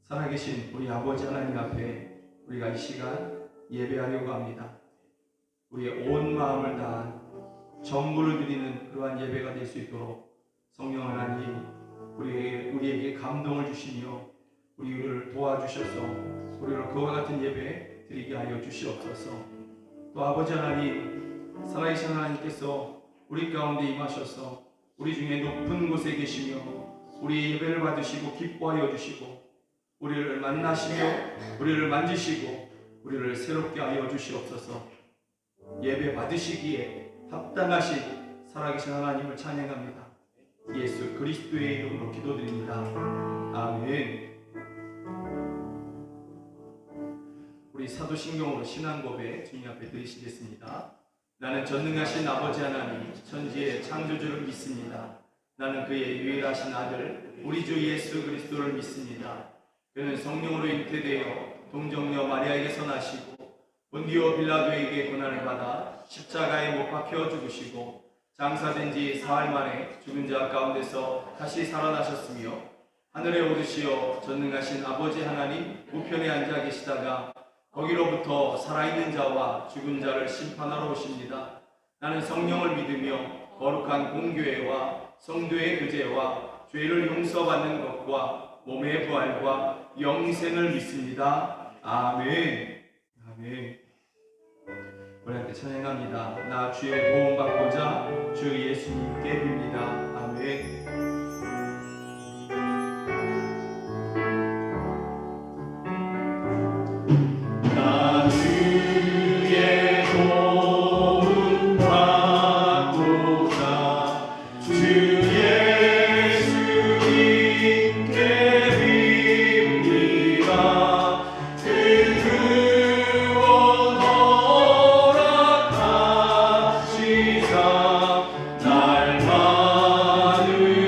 살아계신 우리 아버지 하나님 앞에 우리가 이 시간 예배하려고 합니다. 우리의 온 마음을 다한 전부를 드리는 그러한 예배가 될 수 있도록 성령 하나님 우리에게 감동을 주시며 우리를 도와주셔서 우리를 그와 같은 예배 드리게 하여 주시옵소서. 또 아버지 하나님, 살아계신 하나님께서 우리 가운데 임하셔서 우리 중에 높은 곳에 계시며 우리 예배를 받으시고 기뻐하여 주시고 우리를 만나시며 우리를 만지시고 우리를 새롭게 하여 주시옵소서. 예배 받으시기에 합당하신 살아계신 하나님을 찬양합니다. 예수 그리스도의 이름으로 기도드립니다. 아멘. 우리 사도신경으로 신앙고백 주님 앞에 드리시겠습니다. 나는 전능하신 아버지 하나님 천지의 창조주를 믿습니다. 나는 그의 유일하신 아들 우리 주 예수 그리스도를 믿습니다. 그는 성령으로 잉태되어 동정녀 마리아에게서 나시고 본디오 빌라도에게 고난을 받아 십자가에 못 박혀 죽으시고 장사된 지 사흘 만에 죽은 자 가운데서 다시 살아나셨으며 하늘에 오르시어 전능하신 아버지 하나님 우편에 앉아 계시다가 거기로부터 살아있는 자와 죽은 자를 심판하러 오십니다. 나는 성령을 믿으며 거룩한 공교회와 성도의 교제와 죄를 용서받는 것과 몸의 부활과 영생을 믿습니다. 아멘. 아멘. 우리 함께 찬양합니다. 나 주의 도움 받고자 주 예수님께 빕니다. 아멘. 날 만을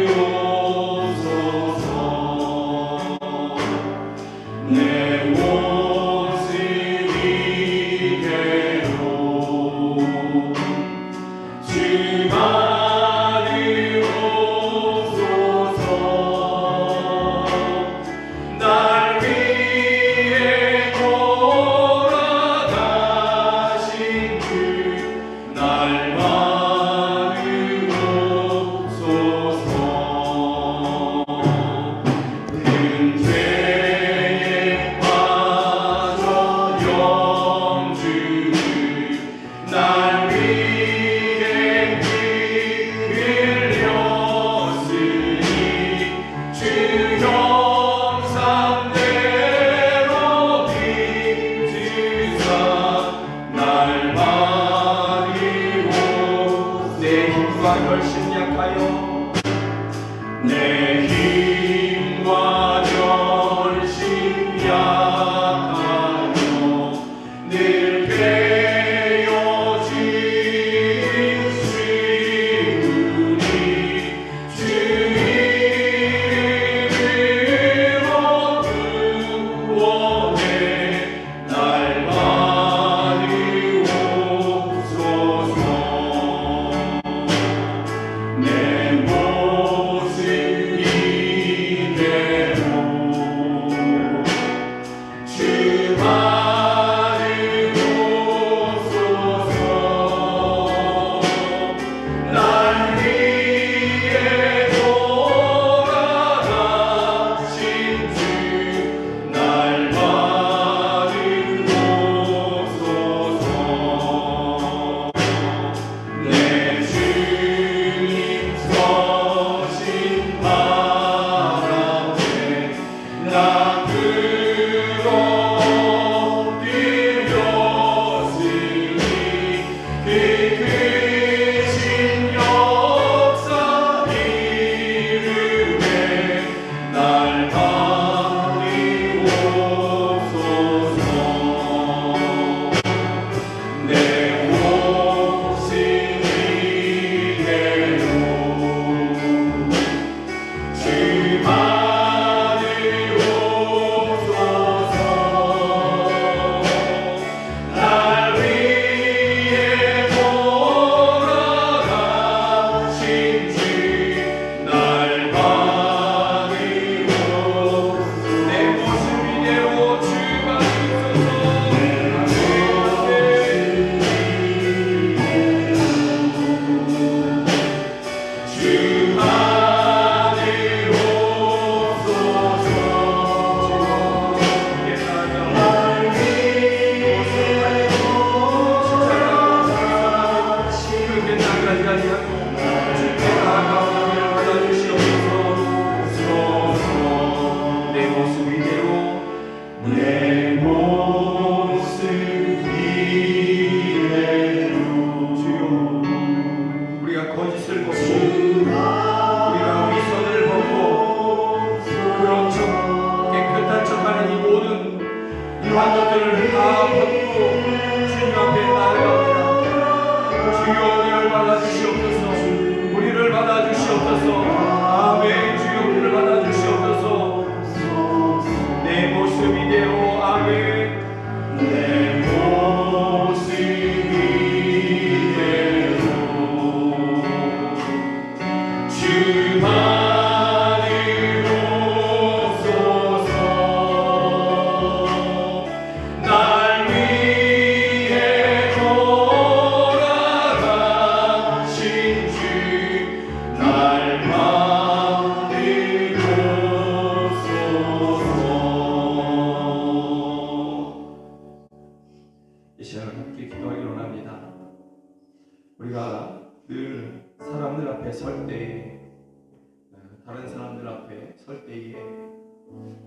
때에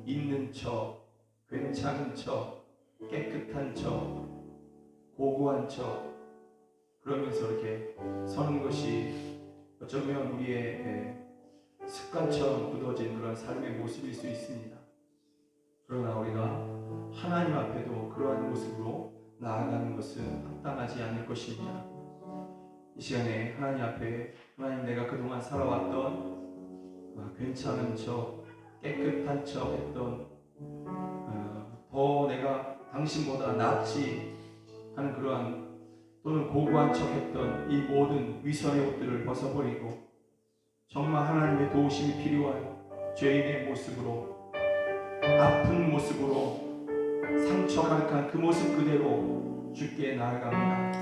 있는 척, 괜찮은 척, 깨끗한 척, 고고한 척 그러면서 이렇게 서는 것이 어쩌면 우리의 습관처럼 굳어진 그런 삶의 모습일 수 있습니다. 그러나 우리가 하나님 앞에도 그러한 모습으로 나아가는 것은 합당하지 않을 것입니다. 이 시간에 하나님 앞에 하나님 내가 그동안 살아왔던 괜찮은 척, 깨끗한 척 했던 더 내가 당신보다 낫지 하는 그러한 또는 고고한 척 했던 이 모든 위선의 옷들을 벗어버리고 정말 하나님의 도우심이 필요한 죄인의 모습으로 아픈 모습으로 상처 가득한 그 모습 그대로 주께 나아갑니다.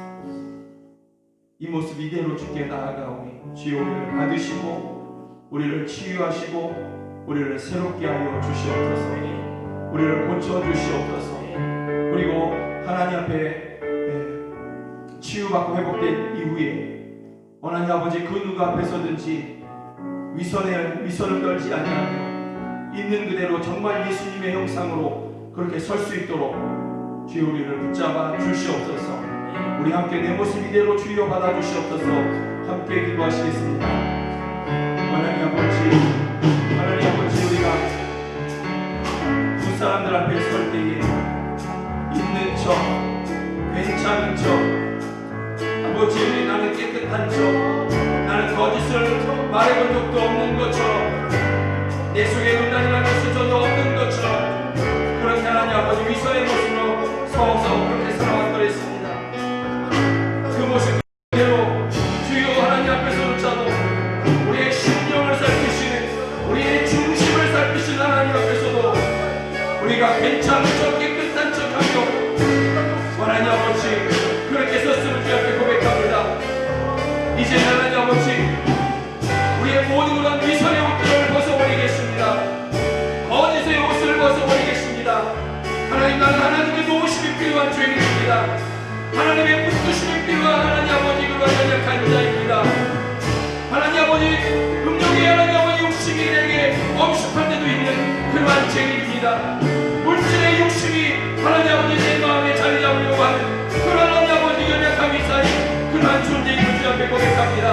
이 모습 이대로 주께 나아가오니 주여 우리를 받으시고 우리를 치유하시고 우리를 새롭게 하여 주시옵소서. 우리를 고쳐주시옵소서. 그리고 하나님 앞에 치유받고 회복된 이후에 하나님 아버지 그 누가 앞에서든지 위선을 떨지 아니하며 있는 그대로 정말 예수님의 형상으로 그렇게 설 수 있도록 주여 우리를 붙잡아 주시옵소서. 우리 함께 내 모습 이대로 주여 받아 주시옵소서. 함께 기도하시겠습니다. 하나님 아버지 우리가 두 사람들 앞에 설 때에 있는 척, 괜찮은 척, 아버지 우리 나는 깨끗한 척, 나는 거짓을 말해본 적도 없는 것처럼 내 속에 음란이라는 것이 전혀 없는 것처럼 그렇게 하나님 아버지 위선의 모습으로 서서 그렇게 살아왔더랬습니다. 그 모습 그대로 주여 하나님 앞에서조차도 우리의 심령을 살피시는 우리의 중심을 살피시는 하나님 앞에서도 우리가 괜찮은 척 깨끗한 척하며 하나님 아버지 그렇게 섰음을 주 앞에 고백합니다. 이제 하나님 아버지 우리의 모든 그런 위선의 옷들을 벗어버리겠습니다. 거짓의 옷을 벗어버리겠습니다. 하나님 나는 하나님의 도우심이 필요한 죄인입니다. 하나님의 붙드심이 필요한 하나님 아버지 그런 연약한 자입니다. 하나님 아버지 음욕이 하나님 아버지 욕심이 내게 엄습한 데도 있는 그러한 죄인입니다. 물질의 욕심이 하나님 아버지 내 마음에 자리 잡으려고 하는 그러한 하나님 아버지 연약함이 쌓인 그러한 존재임을 주 앞에 고백합니다.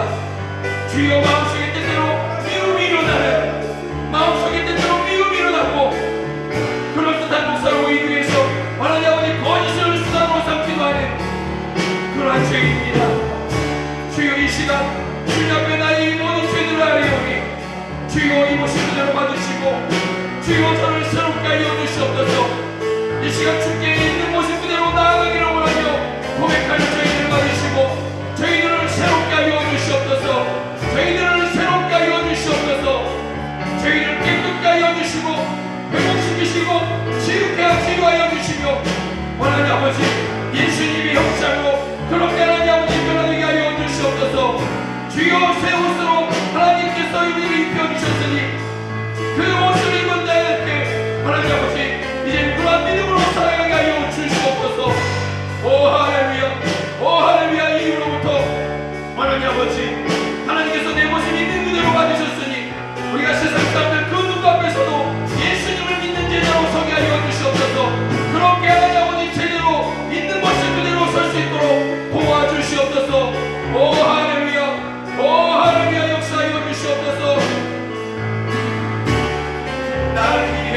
주여 마음속에 때때로 미움이 일어나는 마음속에 때때로 미움이 일어나고 그럴듯한 목사로 오기 위해서 하나님 아버지 거짓을 수단으로 삼기도 하는 그러한 죄입니다. 주여 이 시간 주님 앞에 나의 이 모든 죄들을 아뢰오니 주여 이 모습 그대로 받으시고 주여 저를 새롭게 하여 주시옵소서. 이 시간 주께 있는 모습 그대로 나아가기를 원하며 고백하는 저희들을 받으시고 저희들을 새롭게 하여 주시옵소서. 저희들을 새롭게 하여 주시옵소서. 저희들을 깨끗게 하여 주시고 회복시키시고 치유하여 주시며 하나님 아버지 예수님의 형상으로 그렇게 하나님 아버지 변화되게 하여 주시옵소서. 주여 새 옷으로 하나님께서 우리를 입혀주셨으니 그 옷을 입은 자에게 하나님 아버지 이제 그러한 믿음으로 살아가게 하여 주시옵소서. 오 할렐루야 이후로부터 하나님 아버지 하나님께서 내 모습 있는 그대로 받으셨으니 우리가 세상 사람들 그 누구 앞에서도 예수님을 믿는 제자로 서게 하여 주시옵소서. 그렇게 하나님 아버지 제대로 있는 모습 그대로 설 수 있도록 도와주시옵소서. 오 할렐루야 역사하여 주시옵소서. 날 위해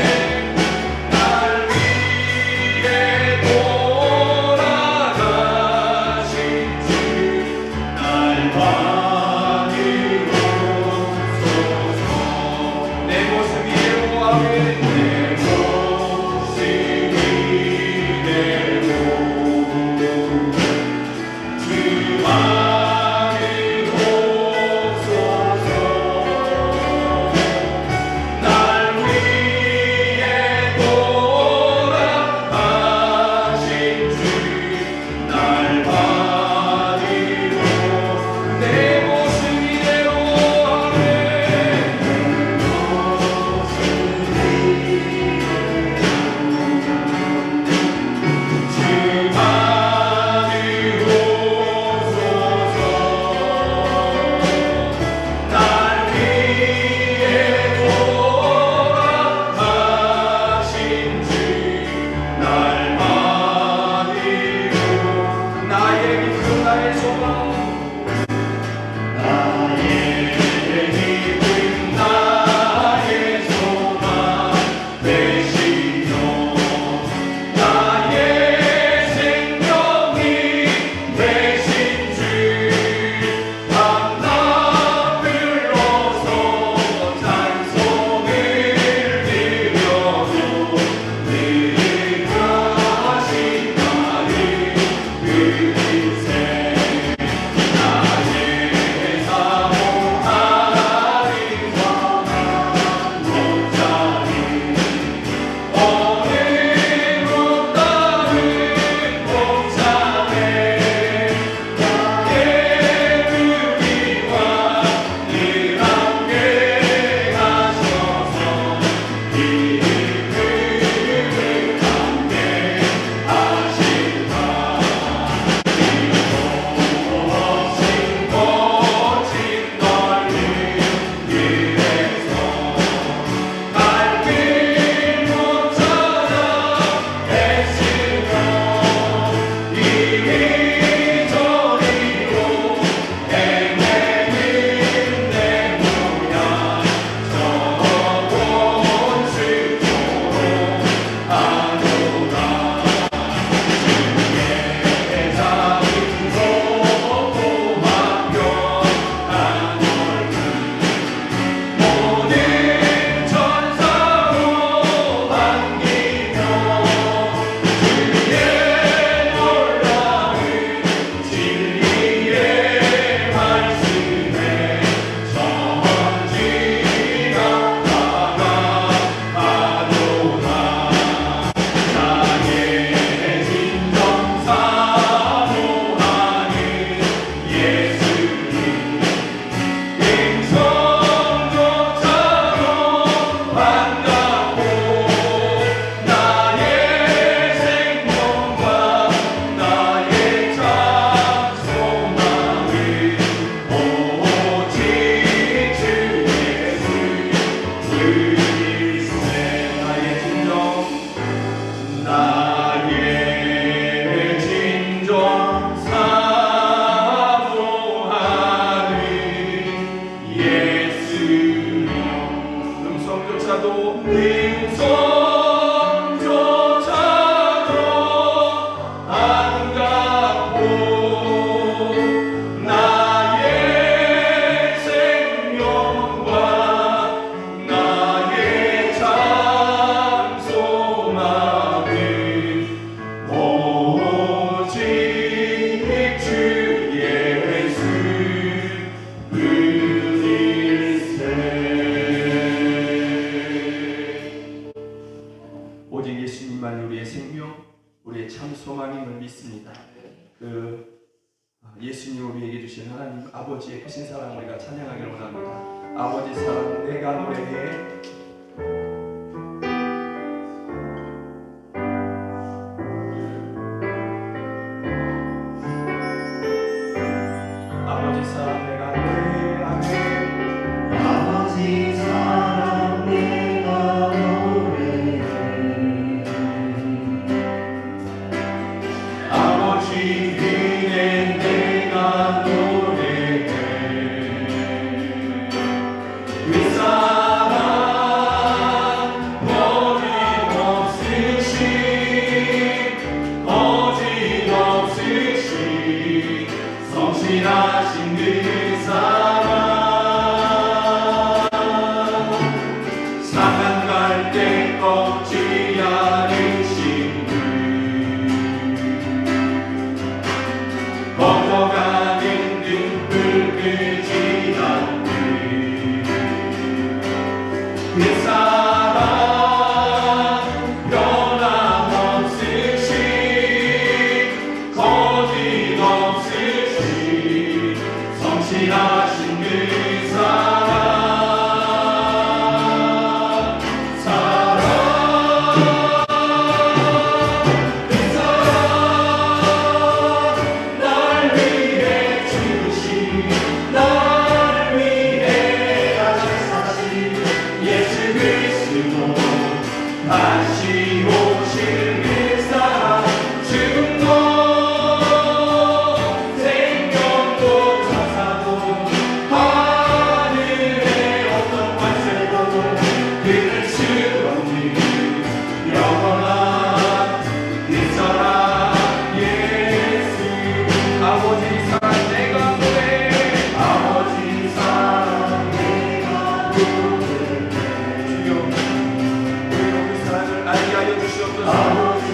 우리의 참 소망임을 믿습니다. 예수님 우리에게 주신 하나님 아버지의 크신 사랑 우리가 찬양하기를 원합니다. 아버지 사랑 내가 노래해. 아버지 사랑 내가 노래해. 아멘. 아버지 사랑 내가 노래해. 아버지 은혜 내가 노래해. 그 사랑 거짓없으신 성실하신 그 사랑 사랑 갈 때 꺾지 않으신 걷어가는 등불 끄지 않는 그 사랑 변함없으신 거짓없으신 성실하신 그 사랑 다시 오실 그 사랑 죽음도 생명도 천사도 하늘의 어떤 관세도 그를 수 없는 영원한 그 사랑 예수 아버지 사랑 내가 노래해. 아버지 사랑 내가 노래해. 주여 알게 하여 주시옵소서. 아버지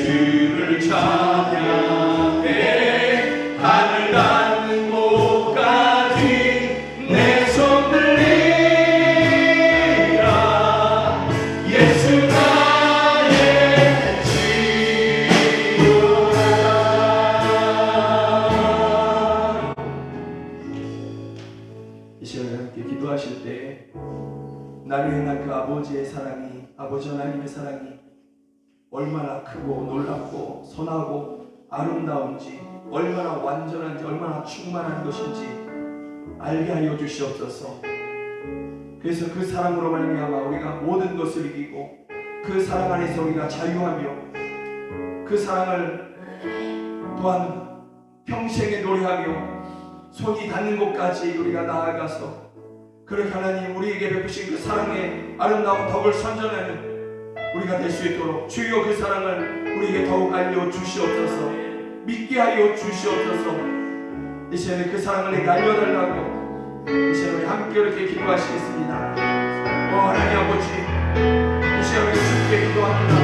주를 찬양해 하늘 닿는 곳까지 내 손 들리라 예수 나의 치유라. 이 시간에 함께 기도하실 때 나를 향한 그 아버지의 사랑이, 아버지 하나님의 사랑이 얼마나 크고 놀랍고 선하고 아름다운지, 얼마나 완전한지, 얼마나 충만한 것인지 알게 하여 주시옵소서. 그래서 그 사랑으로 말미암아 우리가 모든 것을 이기고 그 사랑 안에서 우리가 자유하며 그 사랑을 또한 평생에 노래하며 손이 닿는 곳까지 우리가 나아가서 그렇게 하나님 우리에게 베푸신 그 사랑의 아름다운 덕을 선전하는 우리가 될 수 있도록 주여 그 사랑을 우리에게 더욱 알려주시옵소서. 믿게 하여 주시옵소서. 이 시간에 그 사랑을 내게 알려달라고 이 시간에 우리 함께 이렇게 기도하시겠습니다. 하나님 아버지, 이 시간에 주께 기도합니다.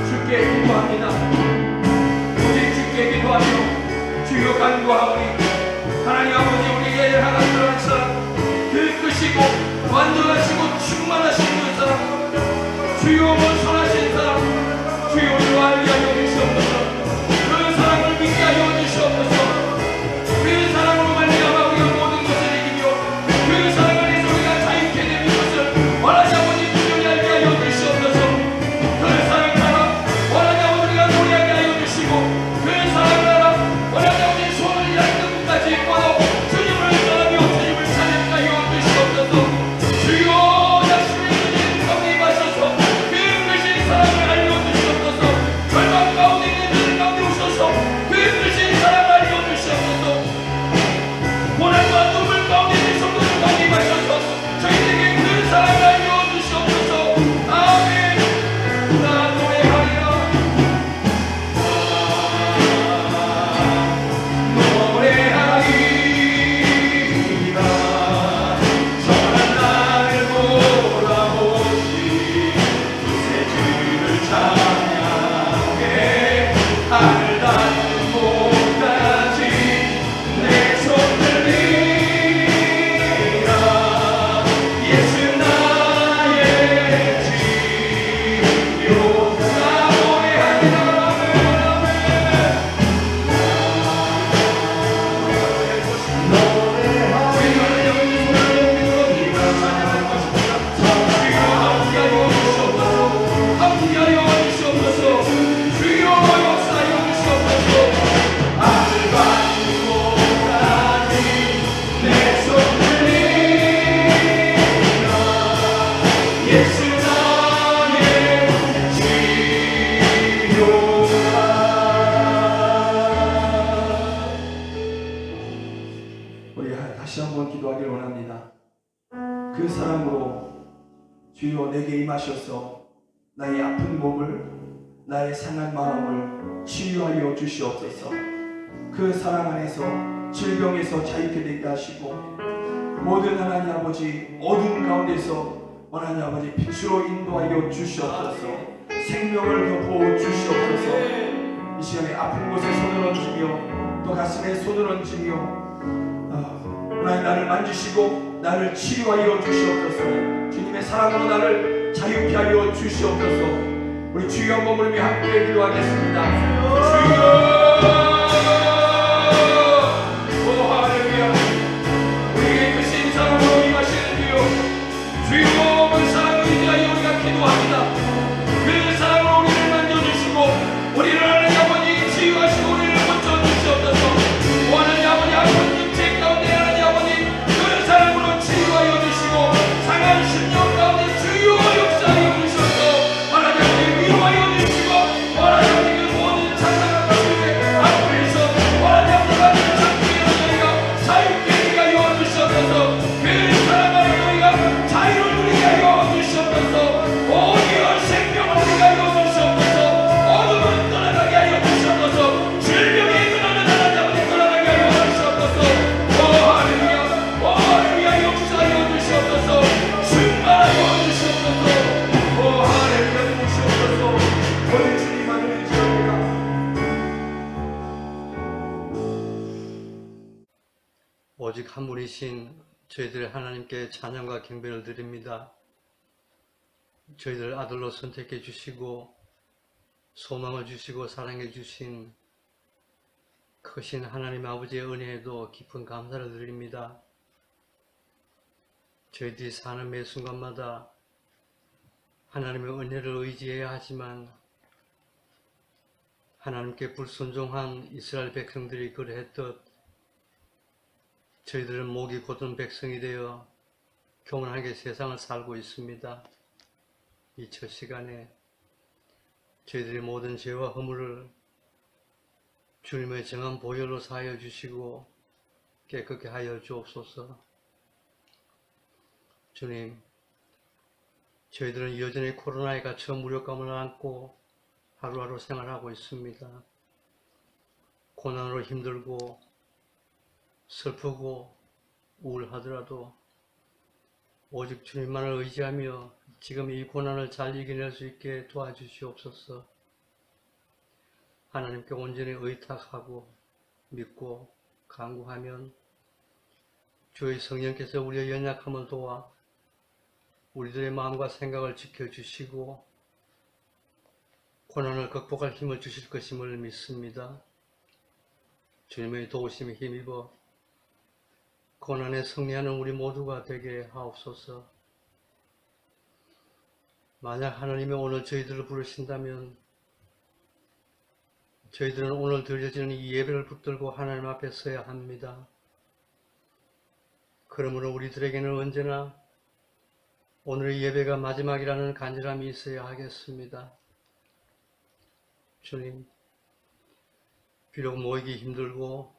주께 기도합니다. 오직 주께 기도하며 주여 간구하오니 하나님 아버지 우리에게 향한 그런 사랑, 그 크시고 완전하시고 충만하신 그 사랑, 주여 선하신 사랑, 주여 우리로 알게 하여 주시옵소서. 그 사랑을 믿게 하여 주시옵소서. 그 사랑으로 말미암아 우리가 모든 것을 이기며 그 사랑 안에서 우리가 자유케 되는 것을 원하지 아버지 분명히 알게 하여 주시옵소서. 그 사랑 따라 원하지 아버지 우리가 노래하게 하여 주시고 그 사랑 따라 원하지 아버지 소원을 얇은 끝까지 뻗어 주님을 전하며 주님을 찬양하게 하여 주시옵소서. 주여 사랑을 알려주시옵소서. 절망 가운데 있는 저들 가운데 오셔서 그 크신 사랑을 알려주시옵소서. 고난과 눈물 가운데 있는 성도들 가운데 임하셔서 저희들에게 그 사랑을 알려주시옵소서. 아멘. 나 노래하리라. 노래하리라. 선한 나를 보라보시 찬양해 하늘 닿는 곳까지 내 손 들리라 예수 나의 치유가 노래하리라. 다시 한번 기도하기를 원합니다. 그 사랑으로 주여 내게 임하셔서 나의 아픈 몸을, 나의 상한 마음을 치유하여 주시옵소서. 그 사랑 안에서 질병에서 자유케 되게 하시고 모든 하나님 아버지 어둠 가운데서 하나님 아버지 빛으로 인도하여 주시옵소서. 생명을 덮어 주시옵소서. 이 시간에 아픈 곳에 손을 얹으며 또 가슴에 손을 얹으며 하나님 나를 만지시고 나를 치유하여 주시옵소서. 주님의 사랑으로 나를 자유케 하여 주시옵소서. 우리 주여 한번 부르며 함께 기도하겠습니다. 주여 할렐루야. 우리에게 크신 사랑으로 임하시는 주여, 주여 그 사랑을 위하여 우리가 기도합니다. 그 사랑으로 우리를 만져주시고 우리를 하나님 아버지 치유하시고 우리를 고쳐주시옵소서. 원하는 아버지 아픈 육체 가운데 하나님 아버지 그 사랑으로 치유하여 주시고 상한 심령 가운데 주여 역사하여 주셔서 하나님 아버지 위로하여 주시고 하나님 아버지 그 모든 오직 한 분이신 저희들 하나님께 찬양과 경배를 드립니다. 저희들 아들로 선택해 주시고 소망을 주시고 사랑해 주신 크신 하나님 아버지의 은혜에도 깊은 감사를 드립니다. 저희들이 사는 매 순간마다 하나님의 은혜를 의지해야 하지만 하나님께 불순종한 이스라엘 백성들이 그러했듯 저희들은 목이 곧은 백성이 되어 교만하게 세상을 살고 있습니다. 이 첫 시간에 저희들의 모든 죄와 허물을 주님의 정한 보혈로 사하여 주시고 깨끗게 하여 주옵소서. 주님, 저희들은 여전히 코로나에 갇혀 무력감을 안고 하루하루 생활하고 있습니다. 고난으로 힘들고 슬프고 우울하더라도 오직 주님만을 의지하며 지금 이 고난을 잘 이겨낼 수 있게 도와주시옵소서. 하나님께 온전히 의탁하고 믿고 간구하면 주의 성령께서 우리의 연약함을 도와 우리들의 마음과 생각을 지켜주시고 고난을 극복할 힘을 주실 것임을 믿습니다. 주님의 도우심에 힘입어 고난에 승리하는 우리 모두가 되게 하옵소서. 만약 하나님이 오늘 저희들을 부르신다면 저희들은 오늘 드려지는 이 예배를 붙들고 하나님 앞에 서야 합니다. 그러므로 우리들에게는 언제나 오늘의 예배가 마지막이라는 간절함이 있어야 하겠습니다. 주님, 비록 모이기 힘들고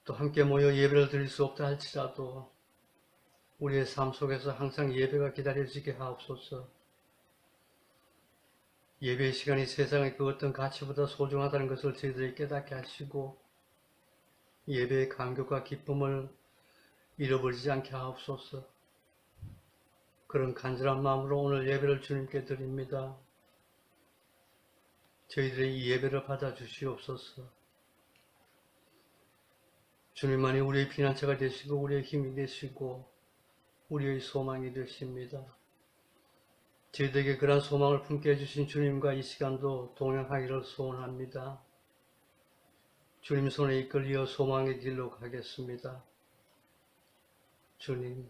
또 함께 모여 예배를 드릴 수 없다 할지라도 우리의 삶 속에서 항상 예배가 기다려지게 하옵소서. 예배의 시간이 세상의 그 어떤 가치보다 소중하다는 것을 저희들이 깨닫게 하시고 예배의 감격과 기쁨을 잃어버리지 않게 하옵소서. 그런 간절한 마음으로 오늘 예배를 주님께 드립니다. 저희들의 이 예배를 받아 주시옵소서. 주님만이 우리의 피난처가 되시고 우리의 힘이 되시고 우리의 소망이 되십니다. 저희들에게 그러한 소망을 품게 해주신 주님과 이 시간도 동행하기를 소원합니다. 주님 손에 이끌려 소망의 길로 가겠습니다. 주님,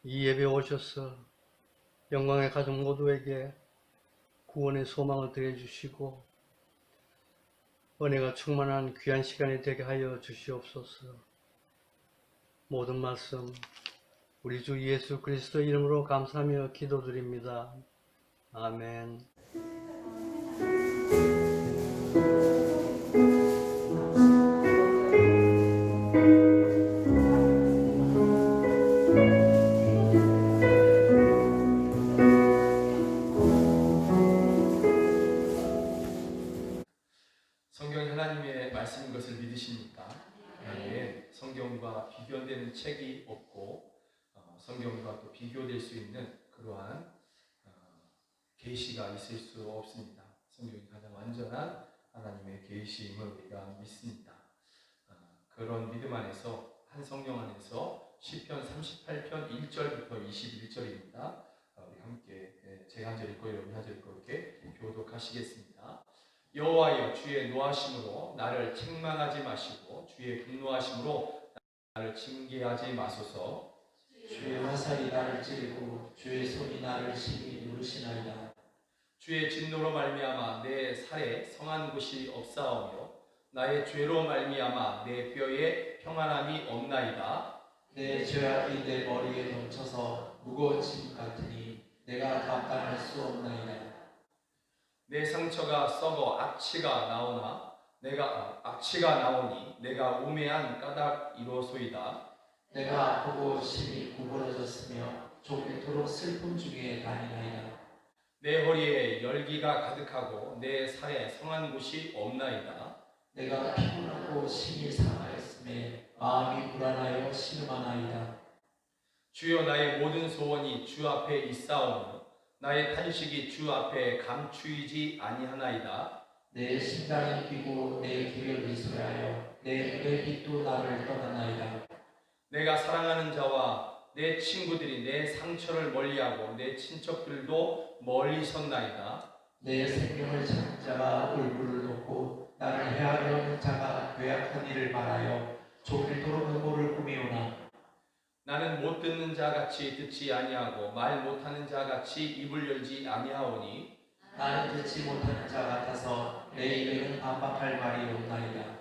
이 예배에 오셔서 영광의 가족 모두에게 구원의 소망을 더해주시고 은혜가 충만한 귀한 시간이 되게 하여 주시옵소서. 모든 말씀 우리 주 예수 그리스도 이름으로 감사하며 기도드립니다. 아멘. 성경이 하나님의 말씀인 것을 믿으십니까? 네. 성경과 비교되는 책이 없고 성경과 또 비교될 수 있는 그러한 계시가 있을 수 없습니다. 성경이 가장 완전한 하나님의 계시임을 우리가 믿습니다. 그런 믿음 안에서 한 성경 안에서 시편 38편 1절부터 21절입니다. 우리 함께 제가 한 절 읽고 여러분이 한 절 읽고 이렇게 교독하시겠습니다. 여호와여, 주의 노하심으로 나를 책망하지 마시고 주의 분노하심으로 나를 징계하지 마소서. 주의 화살이 나를 찌르고 주의 손이 나를 심히 누르시나이다. 주의 진노로 말미암아 내 살에 성한 곳이 없사오며 나의 죄로 말미암아 내 뼈에 평안함이 없나이다. 내 죄악이 내 머리에 넘쳐서 무거운 짐 같으니 내가 감당할 수 없나이다. 내 상처가 썩어 악취가 나오니 내가 우매한 까닭이로소이다. 내가 아프고 심히 구부러졌으며 종일토록 슬픔 중에 다니나이다. 내 허리에 열기가 가득하고 내 살에 성한 곳이 없나이다. 내가 피곤하고 심히 상하였음에 마음이 불안하여 신음하나이다. 주여, 나의 모든 소원이 주 앞에 있사오며 나의 탄식이 주 앞에 감추이지 아니하나이다. 내 심장이 뛰고 내 기력이 미소하여 내 눈의 빛도 나를 떠나나이다. 내가 사랑하는 자와 내 친구들이 내 상처를 멀리하고 내 친척들도 멀리 섰나이다. 내 생명을 찾는 자가 얼굴을 놓고 나를 해하려 하는 자가 괴악한 일을 말하여 종일토록 음모를 꾸미오나 나는 못 듣는 자 같이 듣지 아니하고 말 못하는 자 같이 입을 열지 아니하오니 나는 듣지 못하는 자 같아서 내 입에는 반박할 말이 없나이다.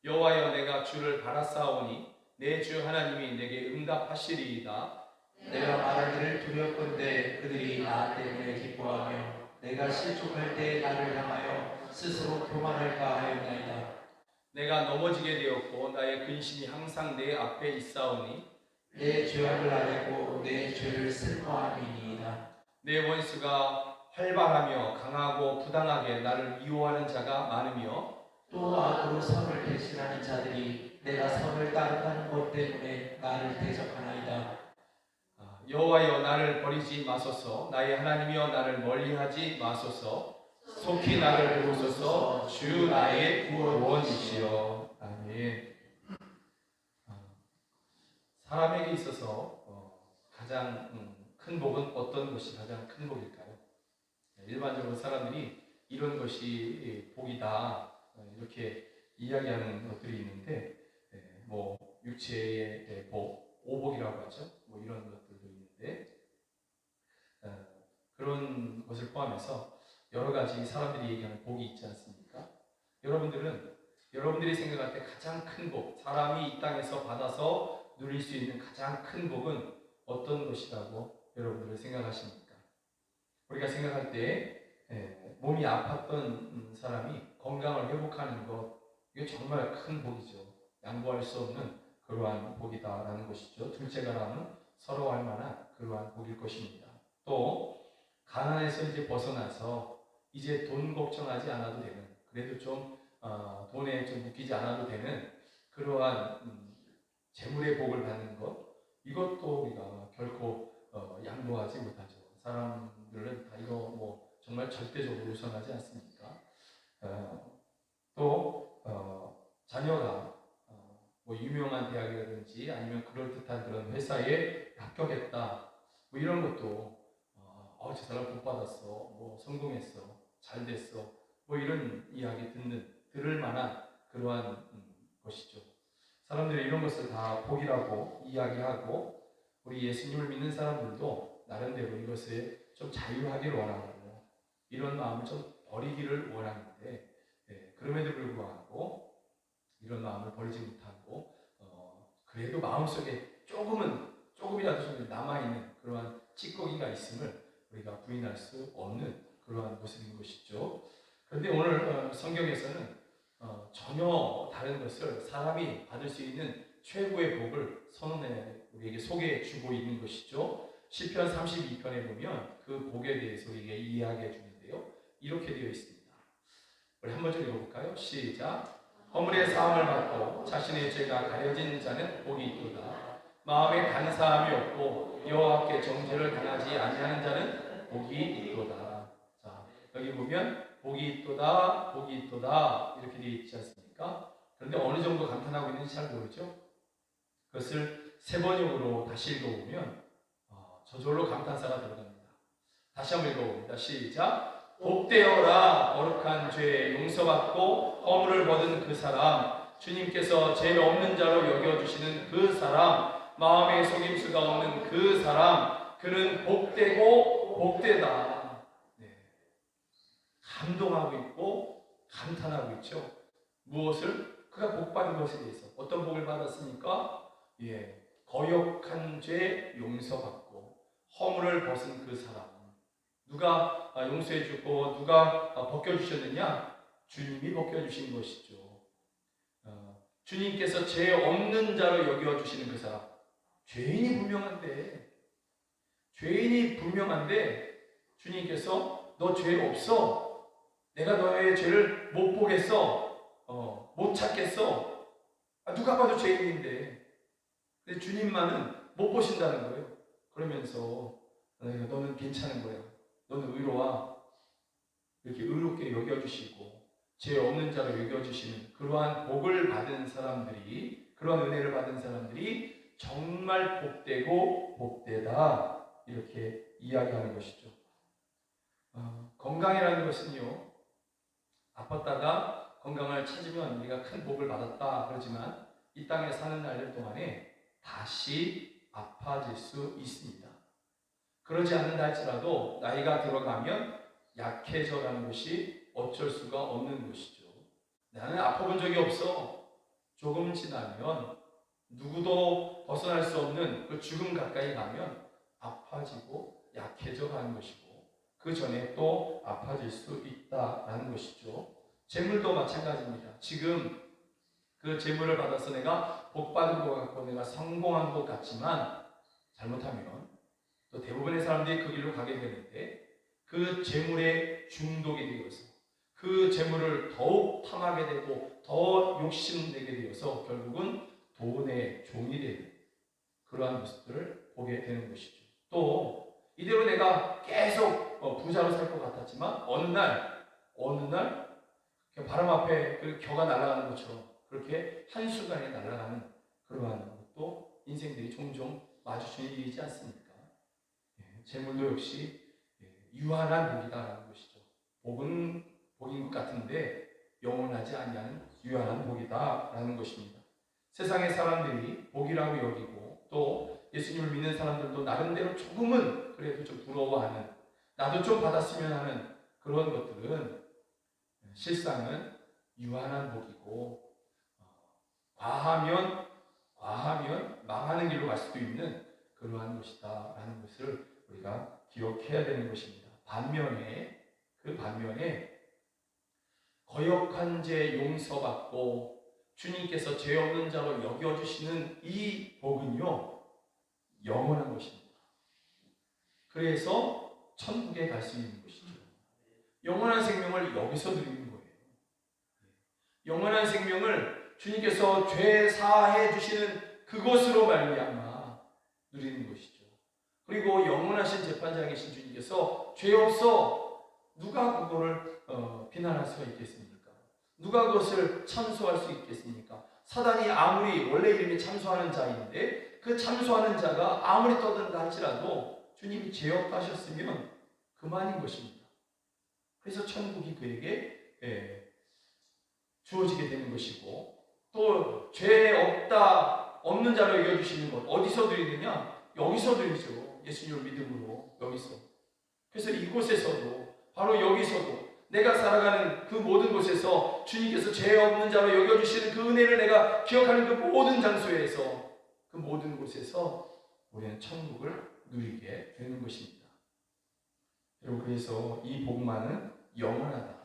여호와여 내가 주를 바라사오니 내 주 하나님이 내게 응답하시리이다. 내가 말하기를 두렵건대 그들이 나 때문에 기뻐하며 내가 실족할 때 나를 향하여 스스로 교만할까 하였나이다. 내가 넘어지게 되었고 나의 근심이 항상 내 앞에 있사오니 내 죄악을 알고 내 죄를 슬퍼함이니이다. 내 원수가 활발하며 강하고 부당하게 나를 미워하는 자가 많으며 또 악으로 선을 대신하는 자들이 내가 선을 따른다는 것 때문에 나를 대적하나이다. 여호와여 나를 버리지 마소서. 나의 하나님이여 나를 멀리하지 마소서. 속히 나를 도우소서. 주 나의 구원이시여. 아멘. 사람에게 있어서 가장 큰 복은 어떤 것이 가장 큰 복일까요? 일반적으로 사람들이 이런 것이 복이다 이렇게 이야기하는 것들이 있는데 뭐 육체의 복, 오복이라고 하죠. 뭐 이런 것들도 있는데 그런 것을 포함해서 여러 가지 사람들이 얘기하는 복이 있지 않습니까? 여러분들이 생각할 때 가장 큰 복, 사람이 이 땅에서 받아서 누릴 수 있는 가장 큰 복은 어떤 것이라고 여러분들은 생각하십니까? 우리가 생각할 때 몸이 아팠던 사람이 건강을 회복하는 것, 이게 정말 큰 복이죠. 양보할 수 없는 그러한 복이다라는 것이죠. 둘째가라면 서러워할 만한 그러한 복일 것입니다. 또 가난에서 이제 벗어나서 이제 돈 걱정하지 않아도 되는, 그래도 좀 돈에 좀 묶이지 않아도 되는 그러한 재물의 복을 받는 것, 이것도 우리가 결코 양보하지 못하죠. 사람들은 다 이거 뭐 정말 절대적으로 우선하지 않습니까? 또 자녀가 뭐 유명한 대학이라든지 아니면 그럴듯한 그런 회사에 합격했다, 뭐 이런 것도 저 사람 복 받았어, 뭐 성공했어, 잘 됐어, 뭐 이런 이야기 들을 만한 그러한 것이죠. 사람들이 이런 것을 다 복이라고 이야기하고, 우리 예수님을 믿는 사람들도 나름대로 이것을 좀 자유하기를 원하고 이런 마음을 좀 버리기를 원하는데, 그럼에도 불구하고 이런 마음을 버리지 못하고 그래도 마음속에 조금이라도 좀 남아있는 그러한 찌꺼기가 있음을 우리가 부인할 수 없는 그러한 모습인 것이죠. 그런데 오늘 성경에서는 전혀 다른 것을, 사람이 받을 수 있는 최고의 복을 우리에게 소개해 주고 있는 것이죠. 시편 32편에 보면 그 복에 대해서 우리에게 이야기해 주는데요. 이렇게 되어 있습니다. 우리 한 번 좀 읽어볼까요? 시작. 허물의 사함을 받고 자신의 죄가 가려진 자는 복이 있도다. 마음에 간사함이 없고 여호와께 정죄를 당하지 아니하는 자는 복이 있도다. 자, 여기 보면 복이 있도다, 복이 있도다 이렇게 되어 있지 않습니까? 그런데 어느 정도 감탄하고 있는지 잘 모르죠? 그것을 세 번역으로 다시 읽어보면 저절로 감탄사가 들어갑니다. 다시 한번 읽어봅니다. 시작. 복되어라 거룩한 죄 용서받고 허물을 벗은 그 사람, 주님께서 죄 없는 자로 여겨주시는 그 사람, 마음에 속임수가 없는 그 사람, 그는 복되고 복되다. 감동하고 있고 감탄하고 있죠. 무엇을? 그가 복받은 것에 대해서. 어떤 복을 받았습니까? 거역한 죄 용서받고 허물을 벗은 그 사람. 누가 용서해 주고 누가 벗겨주셨느냐? 주님이 벗겨주신 것이죠. 주님께서 죄 없는 자로 여겨주시는 그 사람. 죄인이 분명한데 주님께서 너 죄 없어, 내가 너의 죄를 못 보겠어, 못 찾겠어, 누가 봐도 죄인인데, 근데 주님만은 못 보신다는 거예요. 그러면서 너는 괜찮은 거야, 너는 의로와, 이렇게 의롭게 여겨주시고 죄 없는 자로 여겨주시는 그러한 복을 받은 사람들이, 그러한 은혜를 받은 사람들이 정말 복되고 복되다, 이렇게 이야기하는 것이죠. 건강이라는 것은요, 아팠다가 건강을 찾으면 우리가 큰 복을 받았다 그러지만 이 땅에 사는 날들 동안에 다시 아파질 수 있습니다. 그러지 않는다 할지라도 나이가 들어가면 약해져가는 것이 어쩔 수가 없는 것이죠. 나는 아파본 적이 없어. 조금 지나면 누구도 벗어날 수 없는 그 죽음 가까이 가면 아파지고 약해져 가는 것이고, 그 전에 또 아파질 수 있다라는 것이죠. 재물도 마찬가지입니다. 지금 그 재물을 받아서 내가 복 받은 것 같고 내가 성공한 것 같지만 잘못하면 또 대부분의 사람들이 그 길로 가게 되는데, 그 재물에 중독이 되어서 그 재물을 더욱 탐하게 되고 더 욕심내게 되어서 결국은 돈의 종이 되는 그러한 모습들을 보게 되는 것이죠. 또 이대로 내가 계속 부자로 살 것 같았지만 어느 날 바람 앞에 그 겨가 날아가는 것처럼 그렇게 한순간에 날아가는 그러한 것도 인생들이 종종 마주치는 일이지 않습니까? 재물도 역시 유한한 복이다라는 것이죠. 복은 복인 것 같은데 영원하지 아니하는 유한한 복이다라는 것입니다. 세상의 사람들이 복이라고 여기고 또 예수님을 믿는 사람들도 나름대로 조금은 그래도 좀 부러워하는, 나도 좀 받았으면 하는 그런 것들은 실상은 유한한 복이고, 과하면 망하는 길로 갈 수도 있는 그러한 것이다라는 것을 우리가 기억해야 되는 것입니다. 반면에 거역한 죄 용서받고 주님께서 죄 없는 자로 여겨주시는 이 복은요, 영원한 것입니다. 그래서 천국에 갈 수 있는 것이죠. 영원한 생명을 여기서 누리는 거예요. 영원한 생명을 주님께서 죄 사해 주시는 그곳으로 말미암아 누리는 것이죠. 그리고 영원하신 재판장이신 주님께서 죄 없어, 누가 그거를 비난할 수가 있겠습니까? 누가 그것을 참소할 수 있겠습니까? 사단이 아무리 원래 이름이 참소하는 자인데 그 참소하는 자가 아무리 떠든다 할지라도 주님이 죄 없다 하셨으면 그만인 것입니다. 그래서 천국이 그에게 주어지게 되는 것이고, 또 죄 없는 자로 여겨주시는 것 어디서 드리느냐? 여기서 드리죠. 예수님을 믿음으로 여기서. 그래서 이곳에서도, 바로 여기서도 내가 살아가는 그 모든 곳에서 주님께서 죄 없는 자로 여겨주시는 그 은혜를 내가 기억하는 그 모든 장소에서, 그 모든 곳에서 우리는 천국을 누리게 되는 것입니다. 여러분, 그래서 이 복만은 영원하다.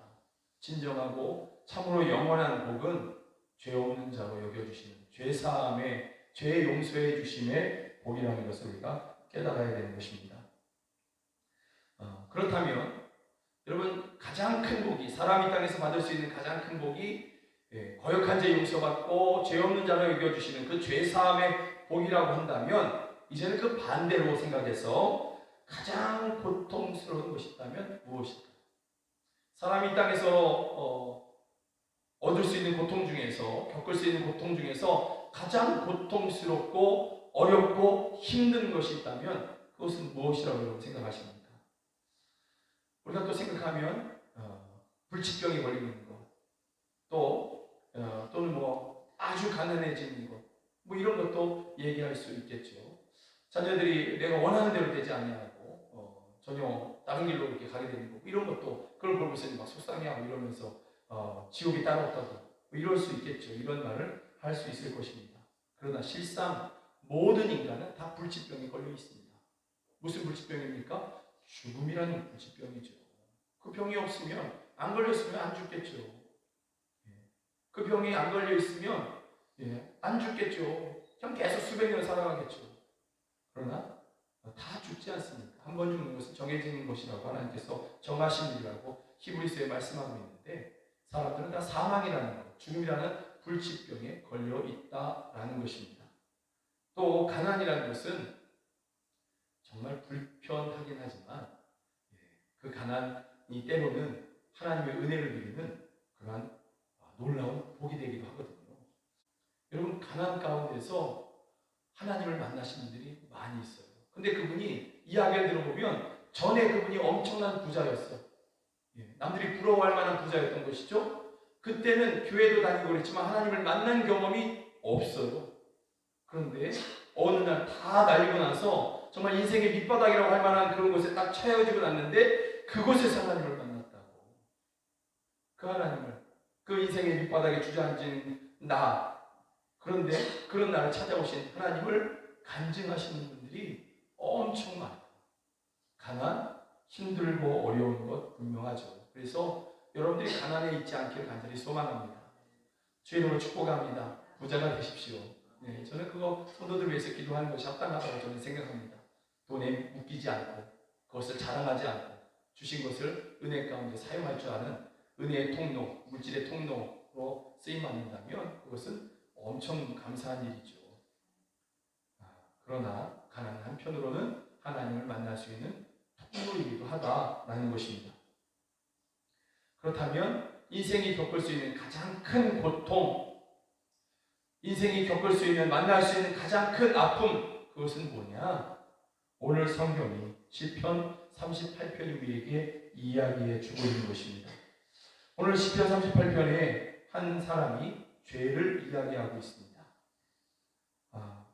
진정하고 참으로 영원한 복은 죄 없는 자로 여겨주시는, 죄 사함의, 죄 용서해 주심의 복이라는 것을 우리가 깨달아야 되는 것입니다. 그렇다면 여러분, 가장 큰 복이, 사람이 땅에서 받을 수 있는 가장 큰 복이 거역한 죄 용서받고 죄 없는 자로 여겨주시는 그 죄 사함의 복이라고 한다면, 이제는 그 반대로 생각해서 가장 고통스러운 것이 있다면 무엇일까? 사람이 이 땅에서 얻을 수 있는 고통 중에서, 겪을 수 있는 고통 중에서 가장 고통스럽고 어렵고 힘든 것이 있다면 그것은 무엇이라고 여러분 생각하십니까? 우리가 또 생각하면 불치병에 걸리는 것, 또는 뭐 아주 가난해지는 것, 뭐 이런 것도 얘기할 수 있겠죠. 자녀들이 내가 원하는 대로 되지 아니하고 전혀 다른 길로 이렇게 가게 되는 거, 이런 것도 그걸 보면서 막 속상해하고 이러면서 지옥이 따로 없다고 뭐 이럴 수 있겠죠. 이런 말을 할 수 있을 것입니다. 그러나 실상 모든 인간은 다 불치병에 걸려 있습니다. 무슨 불치병입니까? 죽음이라는 불치병이죠. 그 병이 없으면, 안 걸렸으면 안 죽겠죠. 그 병이 안 걸려 있으면 안 죽겠죠. 그냥 계속 수백 년 살아가겠죠. 그러나 다 죽지 않습니까? 한 번 죽는 것은 정해지는 것이라고 하나님께서 정하신 일이라고 히브리서에 말씀하고 있는데, 사람들은 다 사망이라는 것, 죽음이라는 불치병에 걸려 있다라는 것입니다. 또 가난이라는 것은 정말 불편하긴 하지만 그 가난이 때로는 하나님의 은혜를 누리는 그러한 놀라운 복이 되기도 하거든요. 여러분, 가난 가운데서 하나님을 만나신 분들이 많이 있어요. 근데 그분이 이야기를 들어보면 전에 그분이 엄청난 부자였어요. 남들이 부러워할 만한 부자였던 것이죠. 그때는 교회도 다니고 그랬지만 하나님을 만난 경험이 없어요. 그런데 어느 날 다 날리고 나서 정말 인생의 밑바닥이라고 할 만한 그런 곳에 딱 처해지고 났는데 그곳에서 하나님을 만났다고. 그 하나님을, 그 인생의 밑바닥에 주저앉은 나, 그런데 그런 나를 찾아오신 하나님을 간증하시는 분들이 엄청 많아요. 가난, 힘들고 어려운 것 분명하죠. 그래서 여러분들이 가난에 있지 않기를 간절히 소망합니다. 주의 이름으로 축복합니다. 부자가 되십시오. 저는 그거 성도들 위해서 기도하는 것이 합당하다고 저는 생각합니다. 돈에 묶이지 않고 그것을 자랑하지 않고 주신 것을 은혜 가운데 사용할 줄 아는 은혜의 통로, 물질의 통로로 쓰임받는다면 그것은 엄청 감사한 일이죠. 그러나 가난한 한편으로는 하나님을 만날 수 있는 통로이기도 하다라는 것입니다. 그렇다면 인생이 겪을 수 있는 가장 큰 고통, 인생이 겪을 수 있는, 만날 수 있는 가장 큰 아픔, 그것은 뭐냐? 오늘 성경이 시편 38편이 우리에게 이야기해 주고 있는 것입니다. 오늘 시편 38편에 한 사람이 죄를 이야기하고 있습니다.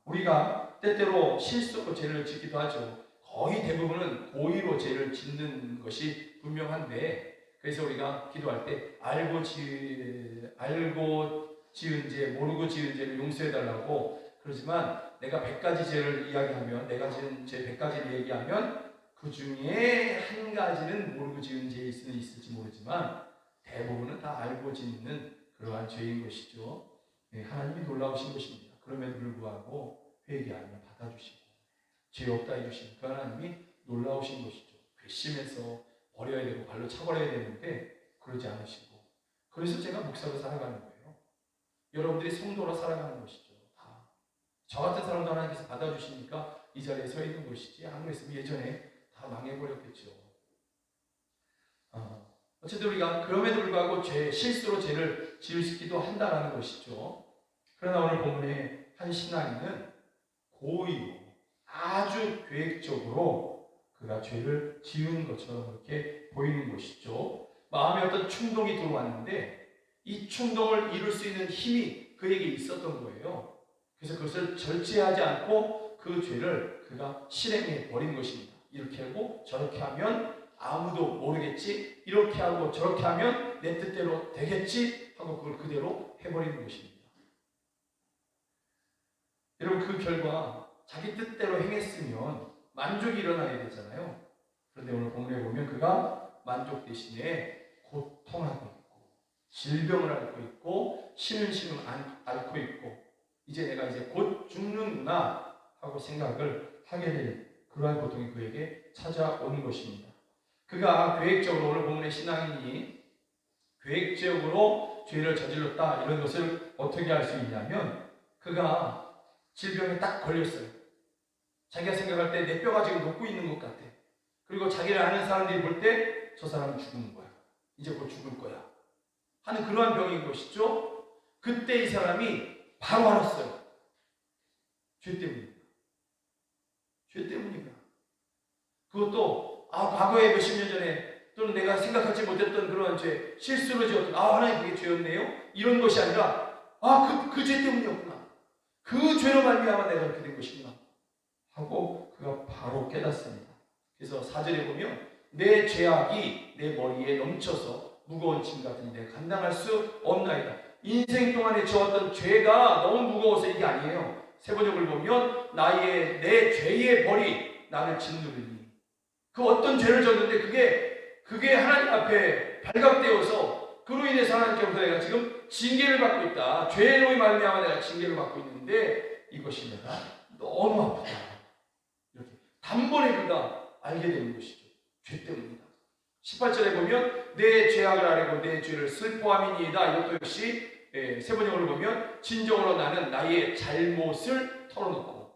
우리가 때때로 실수로 죄를 짓기도 하죠. 거의 대부분은 고의로 죄를 짓는 것이 분명한데, 그래서 우리가 기도할 때 알고 지은 죄, 모르고 지은 죄를 용서해달라고 그러지만, 내가 100가지 죄를 이야기하면, 내가 지은 죄 100가지를 얘기하면 그 중에 한 가지는 모르고 지은 죄일 수는 있을지 모르지만 대부분은 다 알고 짓는 그러한 죄인 것이죠. 하나님이 놀라우신 것입니다. 그럼에도 불구하고 회개하면 받아주시고 죄 없다 해주시는 그 하나님이 놀라우신 것이죠. 괘씸해서 버려야 되고 발로 차버려야 되는데 그러지 않으시고, 그래서 제가 목사로 살아가는 거예요. 여러분들이 성도로 살아가는 것이죠. 다 저 같은 사람도 하나님께서 받아주시니까 이 자리에 서 있는 것이지, 안 그랬으면 예전에 다 망해버렸겠죠. 어쨌든 우리가 그럼에도 불구하고 실수로 죄를 지으시기도 한다는 것이죠. 그러나 오늘 본문에 한 신앙인은 고의로, 아주 계획적으로 그가 죄를 지은 것처럼 그렇게 보이는 것이죠. 마음에 어떤 충동이 들어왔는데 이 충동을 이룰 수 있는 힘이 그에게 있었던 거예요. 그래서 그것을 절제하지 않고 그 죄를 그가 실행해 버린 것입니다. 이렇게 하고 저렇게 하면 아무도 모르겠지, 이렇게 하고 저렇게 하면 내 뜻대로 되겠지 하고 그걸 그대로 해버리는 것입니다. 여러분, 그 결과 자기 뜻대로 행했으면 만족이 일어나야 되잖아요. 그런데 오늘 본문에 보면 그가 만족 대신에 고통하고 있고 질병을 앓고 있고 신음신음 앓고 있고 내가 곧 죽는구나 하고 생각을 하게 될 그러한 고통이 그에게 찾아오는 것입니다. 그가 계획적으로, 오늘 본문의 신앙인이 계획적으로 죄를 저질렀다, 이런 것을 어떻게 알 수 있냐면, 그가 질병에 딱 걸렸어요. 자기가 생각할 때 내 뼈가 지금 녹고 있는 것 같아. 그리고 자기를 아는 사람들이 볼 때 저 사람은 죽는 거야, 이제 곧 죽을 거야 하는 그러한 병인 것이죠. 그때 이 사람이 바로 알았어요. 죄 때문이다. 죄 때문이다. 그것도 과거에 몇십 년 전에 또는 내가 생각하지 못했던 그런 죄, 실수로 지었던 하나님 그게 죄였네요, 이런 것이 아니라 그 죄 때문이었구나, 그 죄로 말미암아 내가 그렇게 된 것이구나 하고 그가 바로 깨닫습니다. 그래서 4절에 보면 내 죄악이 내 머리에 넘쳐서 무거운 짐 같으니 내가 감당할 수 없나이다. 인생 동안에 지었던 죄가 너무 무거워서 이게 아니에요. 세 번역을 보면 내 죄의 벌이 나를 짓누르니, 그 어떤 죄를 졌는데 그게 하나님 앞에 발각되어서 그로 인해서 하나님께로부터 내가 지금 징계를 받고 있다, 죄로 말미암아 내가 징계를 받고 있는데 이것이 내가 너무 아프다, 이렇게 단번에 그가 알게 되는 것이죠. 죄 때문이다. 18절에 보면 내 죄악을 아뢰고 내 죄를 슬퍼함이니이다. 이것도 역시 세 번역으로 보면 진정으로 나는 나의 잘못을 털어놓고,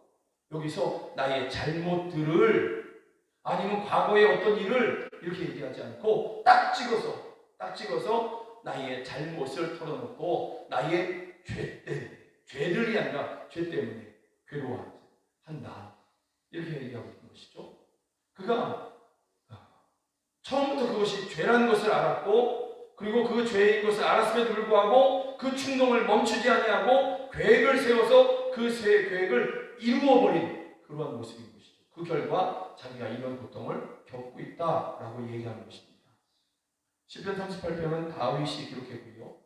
여기서 나의 잘못들을, 아니면 과거의 어떤 일을 이렇게 얘기하지 않고 딱 찍어서 나의 잘못을 털어놓고 나의 죄들이 아니라 죄 때문에 괴로워한다. 이렇게 얘기하고 있는 것이죠. 그가 처음부터 그것이 죄라는 것을 알았고, 그리고 그 죄인 것을 알았음에도 불구하고 그 충동을 멈추지 아니하고 계획을 세워서 그 새 계획을 이루어버린 그러한 모습인 것이죠. 그 결과 자기가 이런 고통을 겪고 있다라고 얘기하는 것입니다. 시편 38편은 다윗이 기록했고요.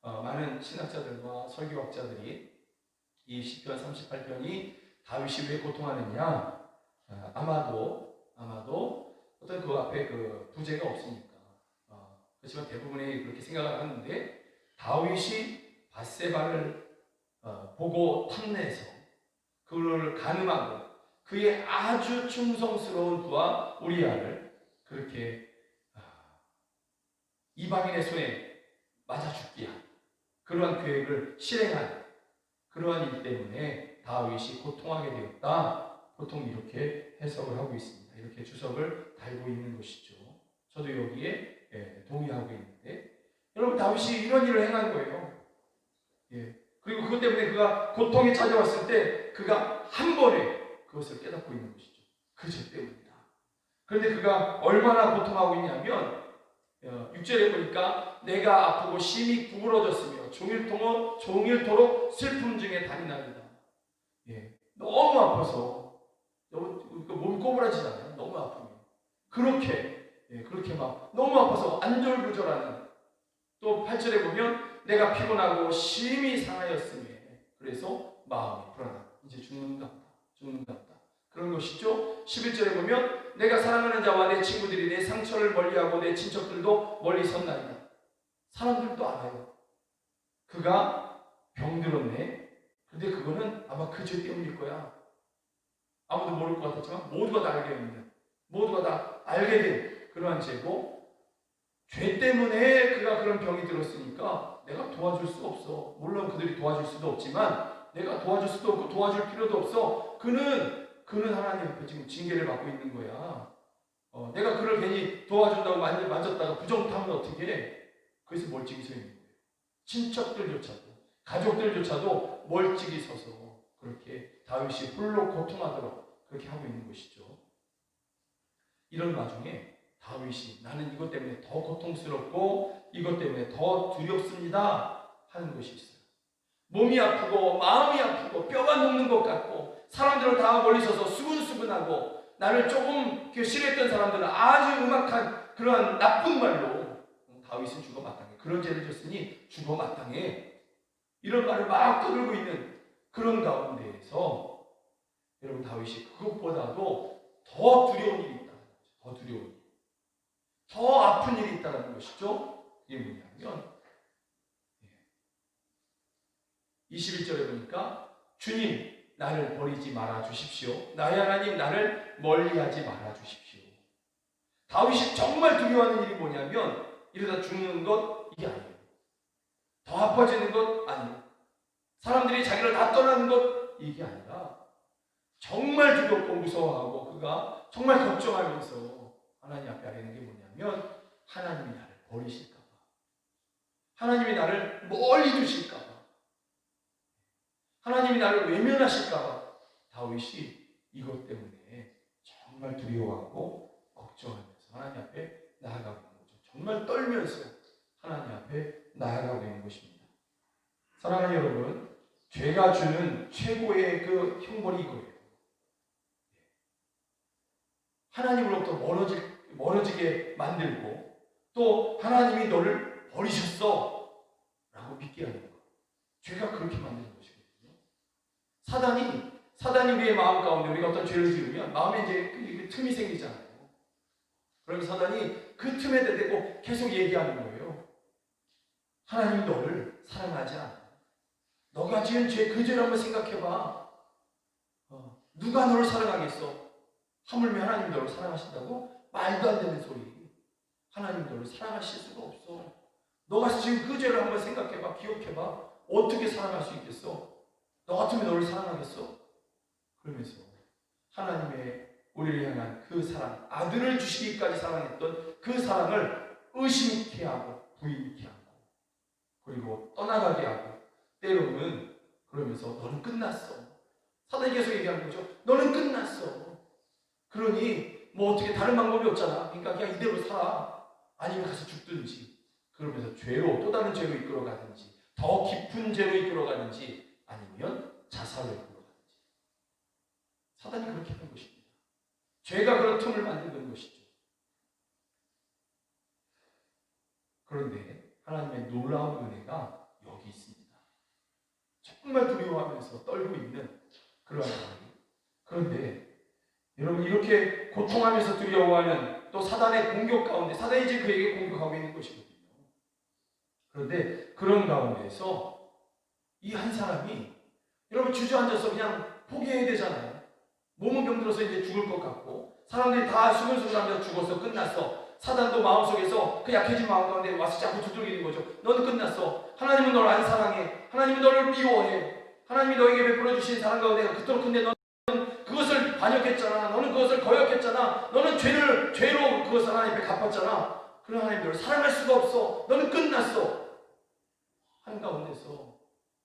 많은 신학자들과 설교학자들이 이 시편 38편이 다윗이 왜 고통하느냐, 아마도 어떤 그 앞에 그 부재가 없으니까, 그렇지만 대부분이 그렇게 생각을 하는데, 다윗이 밧세바를 보고 탐내서 그를 간음하고 그의 아주 충성스러운 부하 우리아를 그렇게 이방인의 손에 맞아 죽게 한 그러한 계획을 실행한 그러한 일 때문에 다윗이 고통하게 되었다. 보통 이렇게 해석을 하고 있습니다. 이렇게 주석을 달고 있는 것이죠. 저도 여기에 동의하고 있는데, 여러분, 다윗이 이런 일을 행한 거예요. 그리고 그것 때문에 그가 고통이 찾아왔을 때 그가 한 번에 그것을 깨닫고 있는 것이죠. 그 죄 때문이다. 그런데 그가 얼마나 고통하고 있냐면 6절에 보니까 내가 아프고 심히 구부러졌으며 종일토록 슬픔 중에 다니나이다. 너무 아파서 몸이 꼬부라지잖아요. 너무 아프면 그렇게 막 너무 아파서 안절부절하는. 또 8절에 보면 내가 피곤하고 심히 상하였으며 그래서 마음이 불안하다. 이제 죽는답니다. 그런 것이죠. 11절에 보면 내가 사랑하는 자와 내 친구들이 내 상처를 멀리하고 내 친척들도 멀리 섰나이다. 사람들도 알아요. 그가 병들었네. 근데 그거는 아마 그 죄 때문일 거야. 아무도 모를 것 같았지만 모두가 다 알게 됩니다. 모두가 다 알게 된 그러한 죄고, 죄 때문에 그가 그런 병이 들었으니까 내가 도와줄 수 없어. 물론 그들이 도와줄 수도 없지만 내가 도와줄 수도 없고 도와줄 필요도 없어. 그는 하나님 앞에 지금 징계를 받고 있는 거야. 내가 그를 괜히 도와준다고 만졌다가 부정타면 어떻게 해? 그래서 멀찍이 서 있는 거예요. 친척들조차도, 가족들조차도 멀찍이 서서 그렇게 다윗이 홀로 고통하도록 그렇게 하고 있는 것이죠. 이런 와중에 다윗이 나는 이것 때문에 더 고통스럽고 이것 때문에 더 두렵습니다 하는 것이 있어요. 몸이 아프고 마음이 아프고 뼈가 녹는 것 같고 사람들은 다 멀리 서서 수근수근하고 나를 조금 싫어했던 사람들은 아주 음악한 그러한 나쁜 말로 다윗은 죽어 마땅해. 그런 죄를 졌으니 죽어 마땅해. 이런 말을 막 떠들고 있는 그런 가운데에서 여러분, 다윗이 그것보다도 더 두려운 일이 있다. 더 두려운 일. 더 아픈 일이 있다는 것이죠. 이게 뭐냐면 21절에 보니까 주님 나를 버리지 말아 주십시오. 나의 하나님 나를 멀리하지 말아 주십시오. 다윗이 정말 두려워하는 일이 뭐냐면 이러다 죽는 것 이게 아니에요. 더 아파지는 것 아니에요. 사람들이 자기를 다 떠나는 것 이게 아니라 정말 두렵고 무서워하고 그가 정말 걱정하면서 하나님 앞에 아뢰는 게 뭐냐면 하나님이 나를 버리실까 봐, 하나님이 나를 멀리 두실까 봐, 하나님이 나를 외면하실까 봐 다윗이 이것 때문에 정말 두려워하고 걱정하면서 하나님 앞에 나아가고 있는 거죠. 정말 떨면서 하나님 앞에 나아가고 있는 것입니다. 사랑하는 여러분, 죄가 주는 최고의 그 형벌이 이거예요. 하나님으로부터 멀어지게 만들고 또 하나님이 너를 버리셨어 라고 믿게 하는 것. 죄가 그렇게 만드는 것이거든요. 사단이 우리의 마음 가운데 우리가 어떤 죄를 지으면 마음에 이제 틈이 생기잖아요. 그러면 사단이 그 틈에 대고 계속 얘기하는 거예요. 하나님이 너를 사랑하지 않아. 너가 지은 죄, 그 죄를 한번 생각해봐. 누가 너를 사랑하겠어? 하물며 하나님 너를 사랑하신다고? 말도 안 되는 소리. 하나님 너를 사랑하실 수가 없어. 너가 지금 그 죄를 한번 생각해봐. 기억해봐. 어떻게 사랑할 수 있겠어? 너 같으면 너를 사랑하겠어? 그러면서 하나님의 우리를 향한 그 사랑, 아들을 주시기까지 사랑했던 그 사랑을 의심케 하고 부인케 하고 그리고 떠나가게 하고 때로는 그러면서 너는 끝났어. 사단이 계속 얘기하는 거죠. 너는 끝났어. 그러니 뭐 어떻게 다른 방법이 없잖아. 그러니까 그냥 이대로 살아. 아니면 가서 죽든지. 그러면서 죄로 또 다른 죄로 이끌어가든지 더 깊은 죄로 이끌어가든지 아니면 자살로 이끌어가든지. 사단이 그렇게 하는 것입니다. 죄가 그런 틈을 만드는 것이죠. 그런데 하나님의 놀라운 은혜가 여기 있습니다. 정말 두려워하면서 떨고 있는 그러한 상황이. 그런데 여러분 이렇게 고통하면서 두려워하는 또 사단의 공격 가운데 사단이 지금 그에게 공격하고 있는 것이거든요. 그런데 그런 가운데서 이 한 사람이 여러분 주저앉아서 그냥 포기해야 되잖아요. 몸은 병들어서 이제 죽을 것 같고 사람들이 다 수근수근하면서 죽어서 끝났어. 사단도 마음속에서 그 약해진 마음 가운데 와서 자꾸 두들기는 거죠. 너는 끝났어. 하나님은 너를 안 사랑해. 하나님은 너를 미워해. 하나님이 너에게 베풀어 주신 사랑 가운데 그토록 큰데 너는 그것을 반역했잖아. 너는 그것을 거역했잖아. 너는 죄로 그것을 하나님 앞에 갚았잖아. 그런 하나님 너를 사랑할 수가 없어. 너는 끝났어. 한가운데서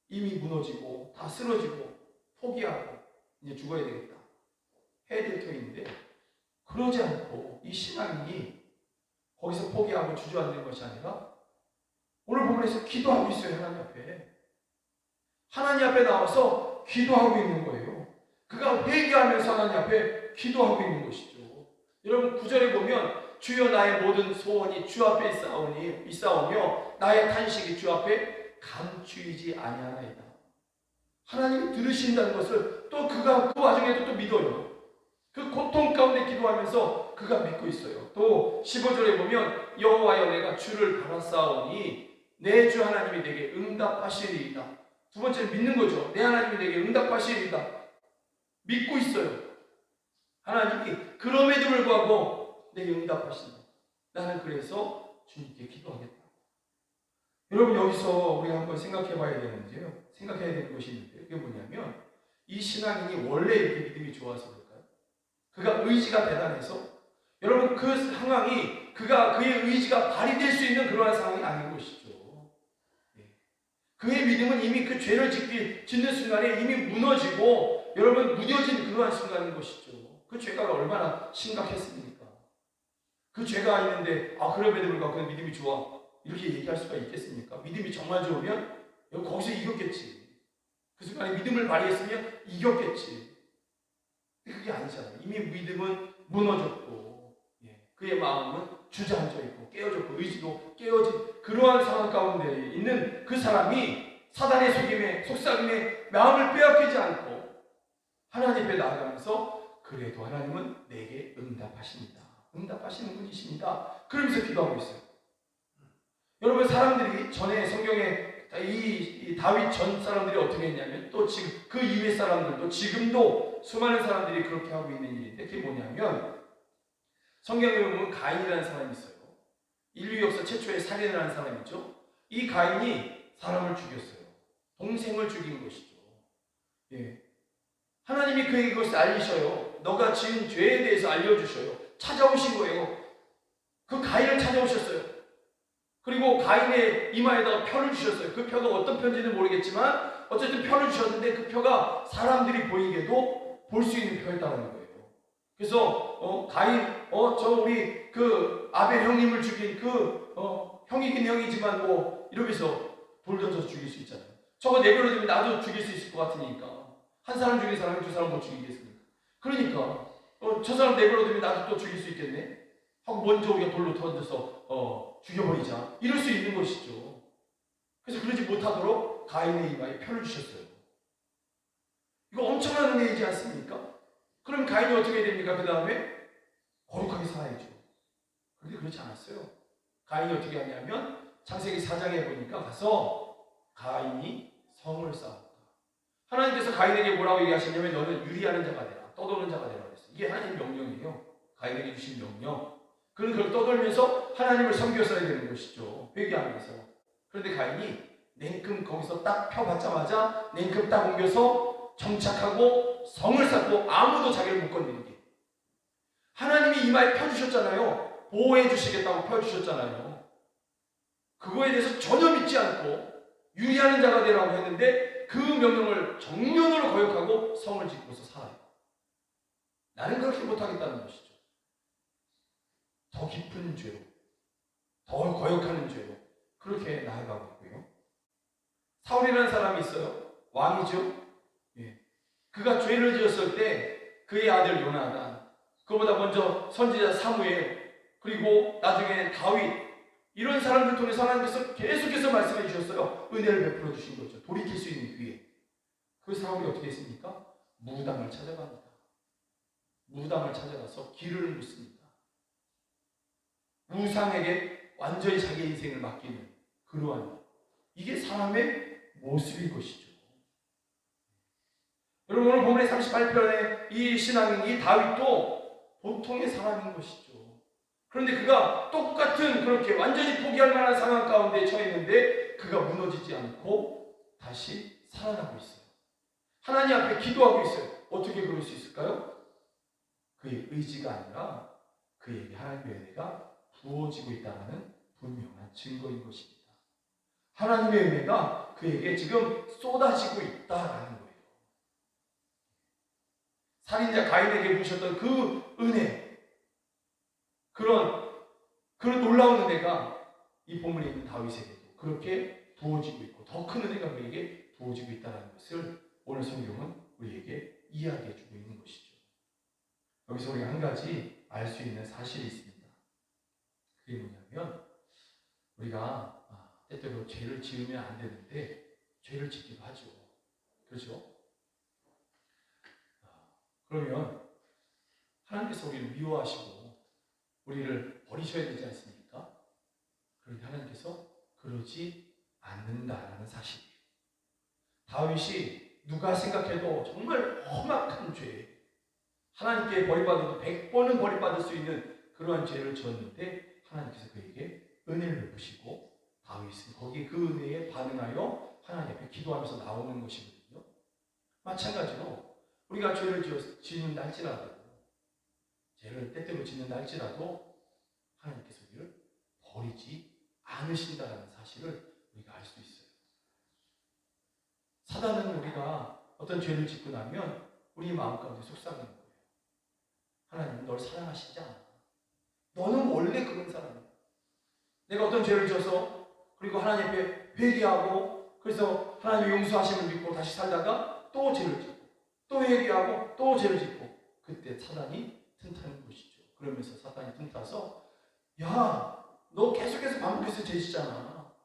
이미 무너지고 다 쓰러지고 포기하고 이제 죽어야 되겠다 해야 될 터인데 그러지 않고 이 신앙인이 거기서 포기하고 주저앉는 것이 아니라 오늘 본문에서 기도하고 있어요. 하나님 앞에 나와서 기도하고 있는 거예요. 그가 회개하면서 하나님 앞에 기도하고 있는 것이죠. 여러분 9절에 보면 주여 나의 모든 소원이 주 앞에 있사오며 나의 탄식이 주 앞에 감추이지 아니하나이다. 하나님이 들으신다는 것을 또 그가 그 와중에도 또 믿어요. 그 고통 가운데 기도하면서 그가 믿고 있어요. 또 15절에 보면 여호와여 내가 주를 바라사오니 내 주 하나님이 내게 응답하시리이다. 두 번째는 믿는 거죠. 내 하나님이 내게 응답하시리이다. 믿고 있어요. 하나님이 그럼에도 불구하고 내게 응답하신다. 나는 그래서 주님께 기도하겠다. 여러분 여기서 우리가 한번 생각해 봐야 되는데요. 생각해야 되는 것이 있는데 그게 뭐냐면 이 신앙인이 원래 이렇게 믿음이 좋아서 그럴까요? 그가 의지가 대단해서 여러분 그 상황이 그의 의지가 발휘될 수 있는 그러한 상황이 아닌 것이죠. 그의 믿음은 이미 그 죄를 짓는 순간에 이미 무너지고 여러분 무뎌진 그러한 순간인 것이죠. 그 죄가 얼마나 심각했습니까? 그 죄가 있는데 그럼에도 불구하고 그는 믿음이 좋아 이렇게 얘기할 수가 있겠습니까? 믿음이 정말 좋으면 거기서 이겼겠지. 그 순간에 믿음을 발휘했으면 이겼겠지. 근데 그게 아니잖아요. 이미 믿음은 무너졌고 그의 마음은 주저앉아 있고 깨어졌고 의지도 깨어진 그러한 상황 가운데 있는 그 사람이 사단의 속임에 속삭임에 마음을 빼앗기지 않고 하나님 앞에 나아가면서 그래도 하나님은 내게 응답하십니다. 응답하시는 분이십니다. 그러면서 기도하고 있어요. 여러분 사람들이 전에 성경에 이 다윗 전 사람들이 어떻게 했냐면 또 지금 그 이후의 사람들도 지금도 수많은 사람들이 그렇게 하고 있는 일인데 그게 뭐냐면 성경에 보면 가인이라는 사람이 있어요. 인류 역사 최초의 살인을 한 사람이죠. 이 가인이 사람을 죽였어요. 동생을 죽인 것이죠. 하나님이 그에게 그것을 알리셔요. 너가 지은 죄에 대해서 알려주셔요. 찾아오신 거예요. 그 가인을 찾아오셨어요. 그리고 가인의 이마에다가 표를 주셨어요. 그 표가 어떤 표인지는 모르겠지만 어쨌든 표를 주셨는데 그 표가 사람들이 보이게도 볼 수 있는 표였다는 거예요. 그래서 가인 저 우리 그 아벨 형님을 죽인 형이긴 형이지만 뭐 이러면서 돌 던져서 죽일 수 있잖아요. 저거 내버려두면 나도 죽일 수 있을 것 같으니까 한 사람 죽인 사람이 두 사람 못 죽이겠습니까? 그러니까 저 사람 내버려두면 나도 또 죽일 수 있겠네 하고 먼저 우리가 돌로 던져서 죽여버리자 이럴 수 있는 것이죠. 그래서 그러지 못하도록 가인의 이마에 표를 주셨어요. 이거 엄청난 은혜이지 않습니까? 그럼 가인이 어떻게 됩니까? 그 다음에 거룩하게 살아야죠. 그런데 그렇지 않았어요. 가인이 어떻게 하냐면 창세기 4장에 보니까 가서 가인이 성을 쌓았다. 하나님께서 가인에게 뭐라고 얘기하시냐면 너는 유리하는 자가 되라. 떠도는 자가 되라 그랬어요. 이게 하나님 명령이에요. 가인에게 주신 명령. 그는 그걸 떠돌면서 하나님을 섬겼어야 되는 것이죠. 회개하면서. 그런데 가인이 냉큼 거기서 딱 펴받자마자 냉큼 딱 옮겨서 정착하고 성을 쌓고 아무도 자기를 못 건드리게. 하나님이 이마에 펴주셨잖아요. 보호해 주시겠다고 펴주셨잖아요. 그거에 대해서 전혀 믿지 않고 유리하는 자가 되라고 했는데 그 명령을 정면으로 거역하고 성을 짓고서 살아요. 나는 그렇게 못하겠다는 것이죠. 더 깊은 죄로, 더 거역하는 죄로 그렇게 나아가고 있고요. 사울이라는 사람이 있어요. 왕이죠. 예. 그가 죄를 지었을 때 그의 아들 요나단, 그보다 먼저 선지자 사무엘, 그리고 나중에 다윗, 이런 사람들 통해서 하나님께서 계속해서 말씀해 주셨어요. 은혜를 베풀어 주신 거죠. 돌이킬 수 있는 기회. 그 사울이 어떻게 했습니까? 무당을 찾아갑니다. 무당을 찾아가서 길을 묻습니다. 우상에게 완전히 자기 인생을 맡기는 그러한, 이게 사람의 모습인 것이죠. 여러분, 오늘 본문의 38편의 이 신앙인 이 다윗도 보통의 사람인 것이죠. 그런데 그가 똑같은 그렇게 완전히 포기할 만한 상황 가운데 처했는데 그가 무너지지 않고 다시 살아나고 있어요. 하나님 앞에 기도하고 있어요. 어떻게 그럴 수 있을까요? 그의 의지가 아니라 그에게 하나님의 은혜가 부어지고 있다는 분명한 증거인 것입니다. 하나님의 은혜가 그에게 지금 쏟아지고 있다라는 거예요. 살인자 가인에게 부으셨던 그 은혜, 그런 놀라운 은혜가 이 본문에 있는 다윗에게도 그렇게 부어지고 있고 더 큰 은혜가 그에게 부어지고 있다는 것을 오늘 성경은 우리에게 이야기해 주고 있는 것이죠. 여기서 우리가 한 가지 알 수 있는 사실이 있습니다. 그게 뭐냐면, 우리가 때때로 죄를 지으면 안 되는데 죄를 짓기도 하죠. 그렇죠? 그러면 하나님께서 우리를 미워하시고 우리를 버리셔야 되지 않습니까? 그런데 하나님께서 그러지 않는다라는 사실이에요. 다윗이 누가 생각해도 정말 험악한 죄, 하나님께 버림받아도 100번은 버림받을 수 있는 그러한 죄를 지었는데 하나님께서 그에게 은혜를 베푸시고 다윗은 거기에 그 은혜에 반응하여 하나님 앞에 기도하면서 나오는 것이거든요. 마찬가지로 우리가 죄를 짓는다 할지라도, 죄를 때때로 짓는다 할지라도 하나님께서 우리를 버리지 않으신다는 사실을 우리가 알 수 있어요. 사단은 우리가 어떤 죄를 짓고 나면 우리 마음 가운데 속삭이는 거예요. 하나님은 널 사랑하시지 않아. 너는 원래 그런 사람이야. 내가 어떤 죄를 져서 그리고 하나님 앞에 회개하고 그래서 하나님의 용서하심을 믿고 다시 살다가 또 죄를 짓고 또 회개하고 또 죄를 짓고, 그때 사단이 틈타는 것이죠. 그러면서 사단이 틈타서, 야, 너 계속해서 반복해서 죄 짓잖아.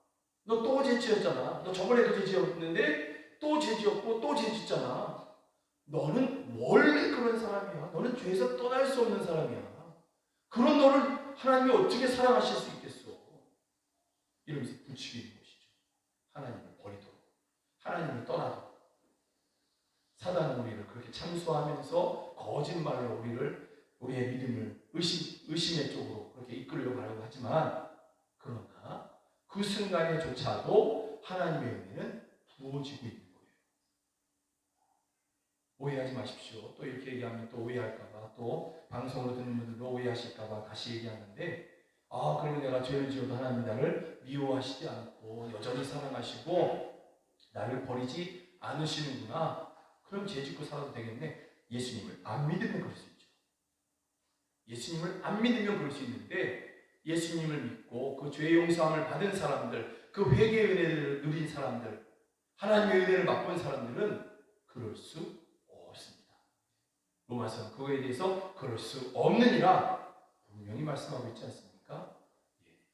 너 또 죄 지었잖아. 너 저번에도 죄 지었는데 또 죄 지었고 또 죄 짓잖아. 너는 원래 그런 사람이야. 너는 죄에서 떠날 수 없는 사람이야. 그런 너를 하나님이 어떻게 사랑하실 수 있겠어? 이러면서 부추기는 것이죠. 하나님을 버리도록, 하나님을 떠나도록. 사단은 우리를 그렇게 참소하면서 거짓말로 우리의 믿음을 의심의 쪽으로 그렇게 이끌려고 하려고 하지만, 그러나 그 순간에조차도 하나님의 은혜는 부어지고 있는 거예요. 오해하지 마십시오. 또 이렇게 얘기하면 또 오해할까봐, 또 방송으로 듣는 분들도 오해하실까봐 다시 얘기하는데, 그러면 내가 죄를 지어도 하나님이 나를 미워하시지 않고 여전히 사랑하시고 나를 버리지 않으시는구나. 그럼 죄 짓고 살아도 되겠네. 예수님을 안 믿으면 그럴 수 있죠. 예수님을 안 믿으면 그럴 수 있는데, 예수님을 믿고 그 죄 용서함을 받은 사람들, 그 회개의 은혜를 누린 사람들, 하나님의 은혜를 맛본 사람들은 그럴 수 없습니다. 로마서는 그거에 대해서 그럴 수 없느니라 분명히 말씀하고 있지 않습니까?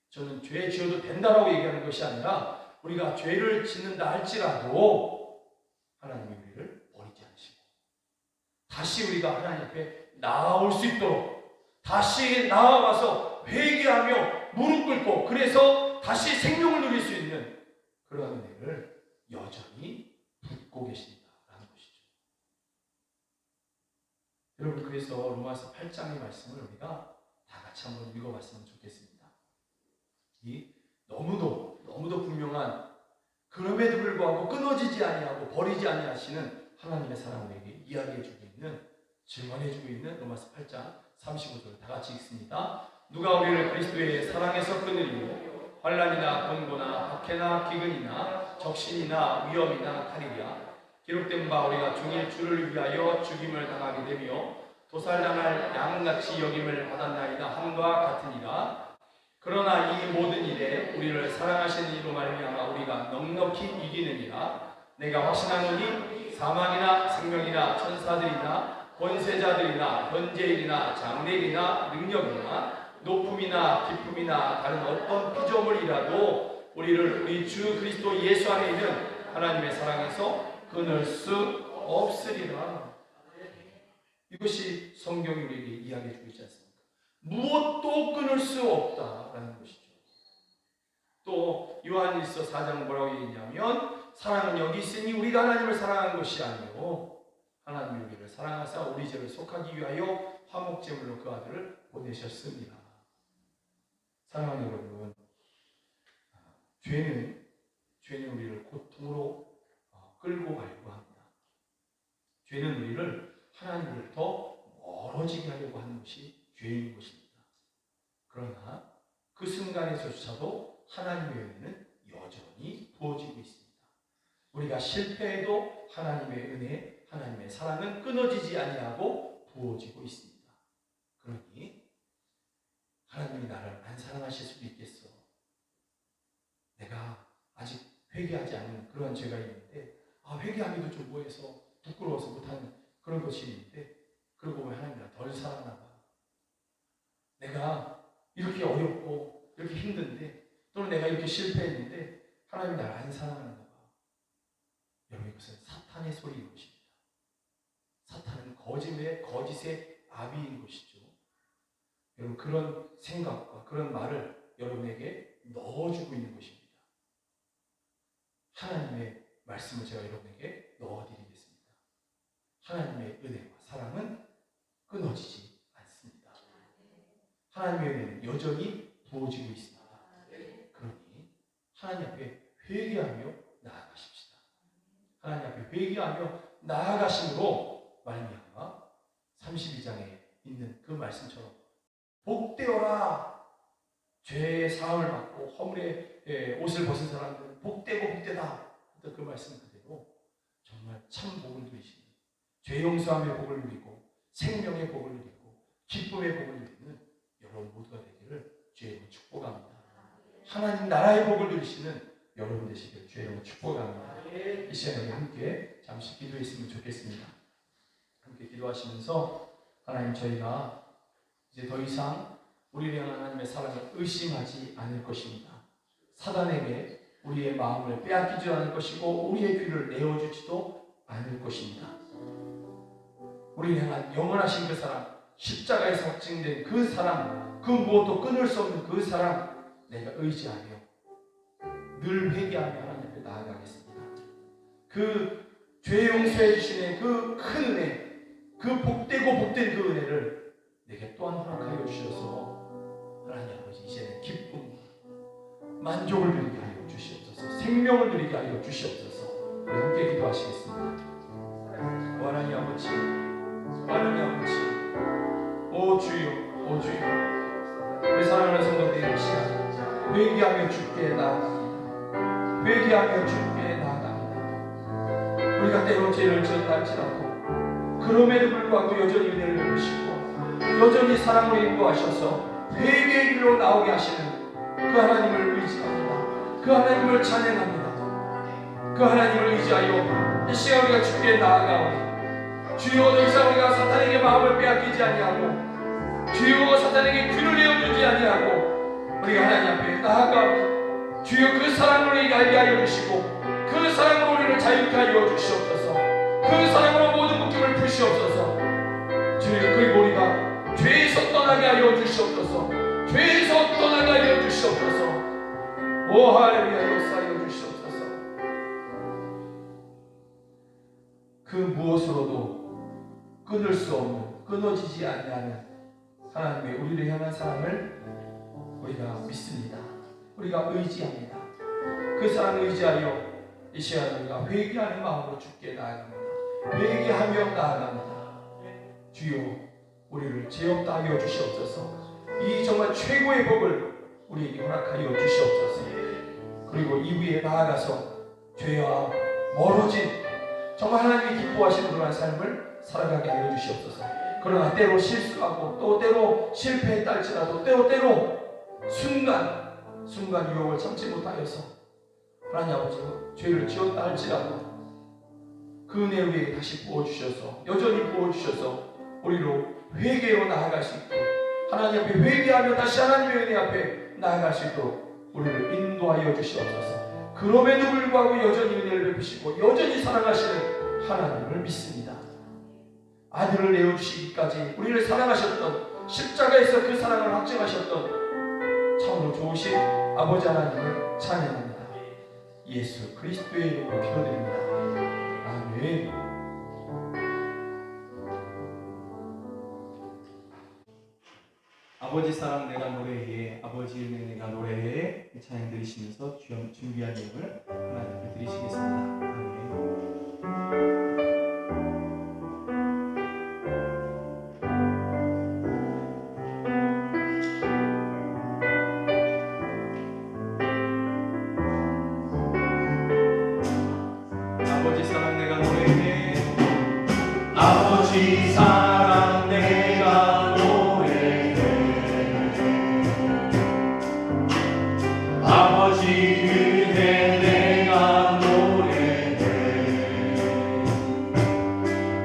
저는 죄 지어도 된다라고 얘기하는 것이 아니라, 우리가 죄를 짓는다 할지라도 하나님이 우리를 버리지 않으시고 다시 우리가 하나님 앞에 나아올 수 있도록, 다시 나아가서 회개하며 무릎 꿇고 그래서 다시 생명을 누릴 수 있는 그런 은혜를 여전히 붓고 계신다라는 것이죠. 여러분, 그래서 로마서 8장의 말씀을 우리가 다 같이 한번 읽어봤으면 좋겠습니다. 이 너무도 분명한, 그럼에도 불구하고 끊어지지 아니하고 버리지 아니하시는 하나님의 사랑을 우리에게 이야기해주고 있는, 증언해주고 있는 로마서 8장 35절 다 같이 읽습니다. 누가 우리를 그리스도의 사랑에서 끊으리요? 환난이나 권고나 박해나 기근이나 적신이나 위험이나 칼이랴. 기록된 바 우리가 종일 주를 위하여 죽임을 당하게 되며 도살당할 양같이 여김을 받았나이다 함과 같으니라. 그러나 이 모든 일에 우리를 사랑하시는 이로 말미암아 우리가 넉넉히 이기느니라. 내가 확신하노니 사망이나 생명이나 천사들이나 권세자들이나 현재일이나 장래일이나 능력이나 높음이나 깊음이나 다른 어떤 피조물이라도 우리를 우리 주 그리스도 예수 안에 있는 하나님의 사랑에서 끊을 수 없으리라. 이것이 성경이 우리에게 이야기해 주고 있지 않습니까? 무엇도 끊을 수 없다라는 것이죠. 또 요한일서 4장 뭐라고 얘기했냐면 사랑은 여기 있으니 우리가 하나님을 사랑한 것이 아니요 하나님이 우리를 사랑하사 우리 죄를 속하기 위하여 화목제물로 그 아들을 보내셨습니다. 사랑하는 여러분, 죄는 우리를 고통으로 끌고 가려고 합니다. 죄는 우리를 하나님으로부터 멀어지게 하려고 하는 것이 죄인 것입니다. 그러나 그 순간에서조차도 하나님의 은혜는 여전히 부어지고 있습니다. 우리가 실패해도 하나님의 은혜, 하나님의 사랑은 끊어지지 아니하고 부어지고 있습니다. 그러니 하나님이 나를 안 사랑하실 수도 있겠어. 내가 아직 회개하지 않은 그런 죄가 있는데 회개하기도 좀 뭐해서 부끄러워서 못하는 그런 것이 있는데 그러고 보면 하나님 나를 덜 사랑하나 봐. 내가 이렇게 어렵고 이렇게 힘든데 또는 내가 이렇게 실패했는데 하나님이 나를 안 사랑하는가 봐. 여러분 이것은 사탄의 소리인 것입니다. 사탄은 거짓의 아비인 것이죠. 여러분 그런 생각과 그런 말을 여러분에게 넣어주고 있는 것입니다. 하나님의 말씀을 제가 여러분에게 넣어드리겠습니다. 하나님의 은혜와 사랑은 끊어지지 않습니다. 하나님의 은혜는 여전히 부어지고 있습니다. 그러니 하나님 앞에 회개하며 나아가십시다. 하나님 앞에 회개하며 나아가심으로 말미암아 32장에 있는 그 말씀처럼 복되어라. 죄의 사함을 받고 허물의 옷을 벗은 사람들은 복되고 복되다. 그 말씀 그대로 정말 참 복을 누리시는 죄 용서함의 복을 누리고 생명의 복을 누리고 기쁨의 복을 누리는 여러분 모두가 되기를 주의 이름으로 축복합니다. 하나님 나라의 복을 누리시는 여러분 되시기를 주의 이름으로 축복합니다. 이 시간에 함께 잠시 기도했으면 좋겠습니다. 함께 기도하시면서 하나님 저희가 이제 더 이상 우리를 향한 하나님의 사랑을 의심하지 않을 것입니다. 사단에게 우리의 마음을 빼앗기지 않을 것이고 우리의 귀를 내어주지도 않을 것입니다. 우리를 향한 영원하신 그 사랑, 십자가에서 확증된 그 사랑, 그 무엇도 끊을 수 없는 그 사랑 내가 의지하며 늘 회개하며 하나님 앞에 나아가겠습니다. 그 죄 용서해 주시는 그 큰 은혜, 그 복되고 복된 그 은혜를 내게 또한 허락하여 주셔서 하나님 아버지 이제는 기쁨, 만족을 누리게 하여 주시옵소서. 생명을 누리게 하여 주시옵소서. 우리 함께 기도하시겠습니다. 하나님 아버지, 하나님 아버지, 오 주여, 오 주여, 우리 사랑하는 성도들의 시간 회개하며 주께 나아갑니다. 회개하며 주께 나아갑니다. 우리가 때로 죄를 지었다 할지라도 그럼에도 불구하고 여전히 은혜를 베푸시고 여전히 사랑으로 인도하셔서 회개의 길로 나오게 하시는 그 하나님을 의지합니다. 그 하나님을 찬양합니다. 그 하나님을 의지하여 이 시간 우리가 주께 나아가오니 주여 더 이상 우리가 사탄에게 마음을 빼앗기지 아니하고 주여 사탄에게 귀를 내어주지 아니하고 우리가 하나님 앞에 나아가오니 주여 그 사랑으로 우리가 알게 하여 주시고 그 사랑으로 우리를 자유케 하여 주시옵소서. 그 사랑으로 모든 묶임을 푸시옵소서. 주여 그리고 우리가 죄에서 떠나게 하여 주시옵소서. 죄에서 떠나게 하여 주시옵소서. 오 할렐루야 역사하여 주시옵소서. 그 무엇으로도 끊을 수 없는 끊어지지 않는 하나님의 우리를 향한 사랑을 우리가 믿습니다. 우리가 의지합니다. 그 사랑을 의지하여 이 시간 우리가 회개하는 마음으로 주께 나아갑니다. 회개하며 나아갑니다. 주여 우리를 죄 없다 하여 주시옵소서. 이 정말 최고의 복을 우리에게 허락하여 주시옵소서. 그리고 이후에 나아가서 죄와 멀어진 정말 하나님이 기뻐하시는 그러한 삶을 살아가게 하여 주시옵소서. 그러나 때로 실수하고 또 때로 실패했다 할지라도 때로 순간 유혹을 참지 못하여서 하나님 아버지 죄를 지었다 할지라도 그 은혜 위에 다시 부어주셔서 여전히 부어주셔서 우리로 회개로 나아갈 수 있도록 하나님 앞에 회개하며 다시 하나님의 은혜 앞에 나아갈 수 있도록 우리를 인도하여 주시옵소서. 그럼에도 불구하고 여전히 은혜를 베푸시고 여전히 사랑하시는 하나님을 믿습니다. 아들을 내어주시기까지 우리를 사랑하셨던 십자가에서 그 사랑을 확증하셨던 참으로 좋으신 아버지 하나님을 찬양합니다. 예수 그리스도의 이름으로 기도드립니다. 아멘. 아버지 사랑 내가 노래해, 아버지 은혜 내가 노래해. 찬양 드리시면서 준비한 예물 하나님께 드리시겠습니다. 아멘. 아버지 사랑 내가 노래해, 아버지 사랑 내가 노래해. 아버지 은혜 내가 노래해.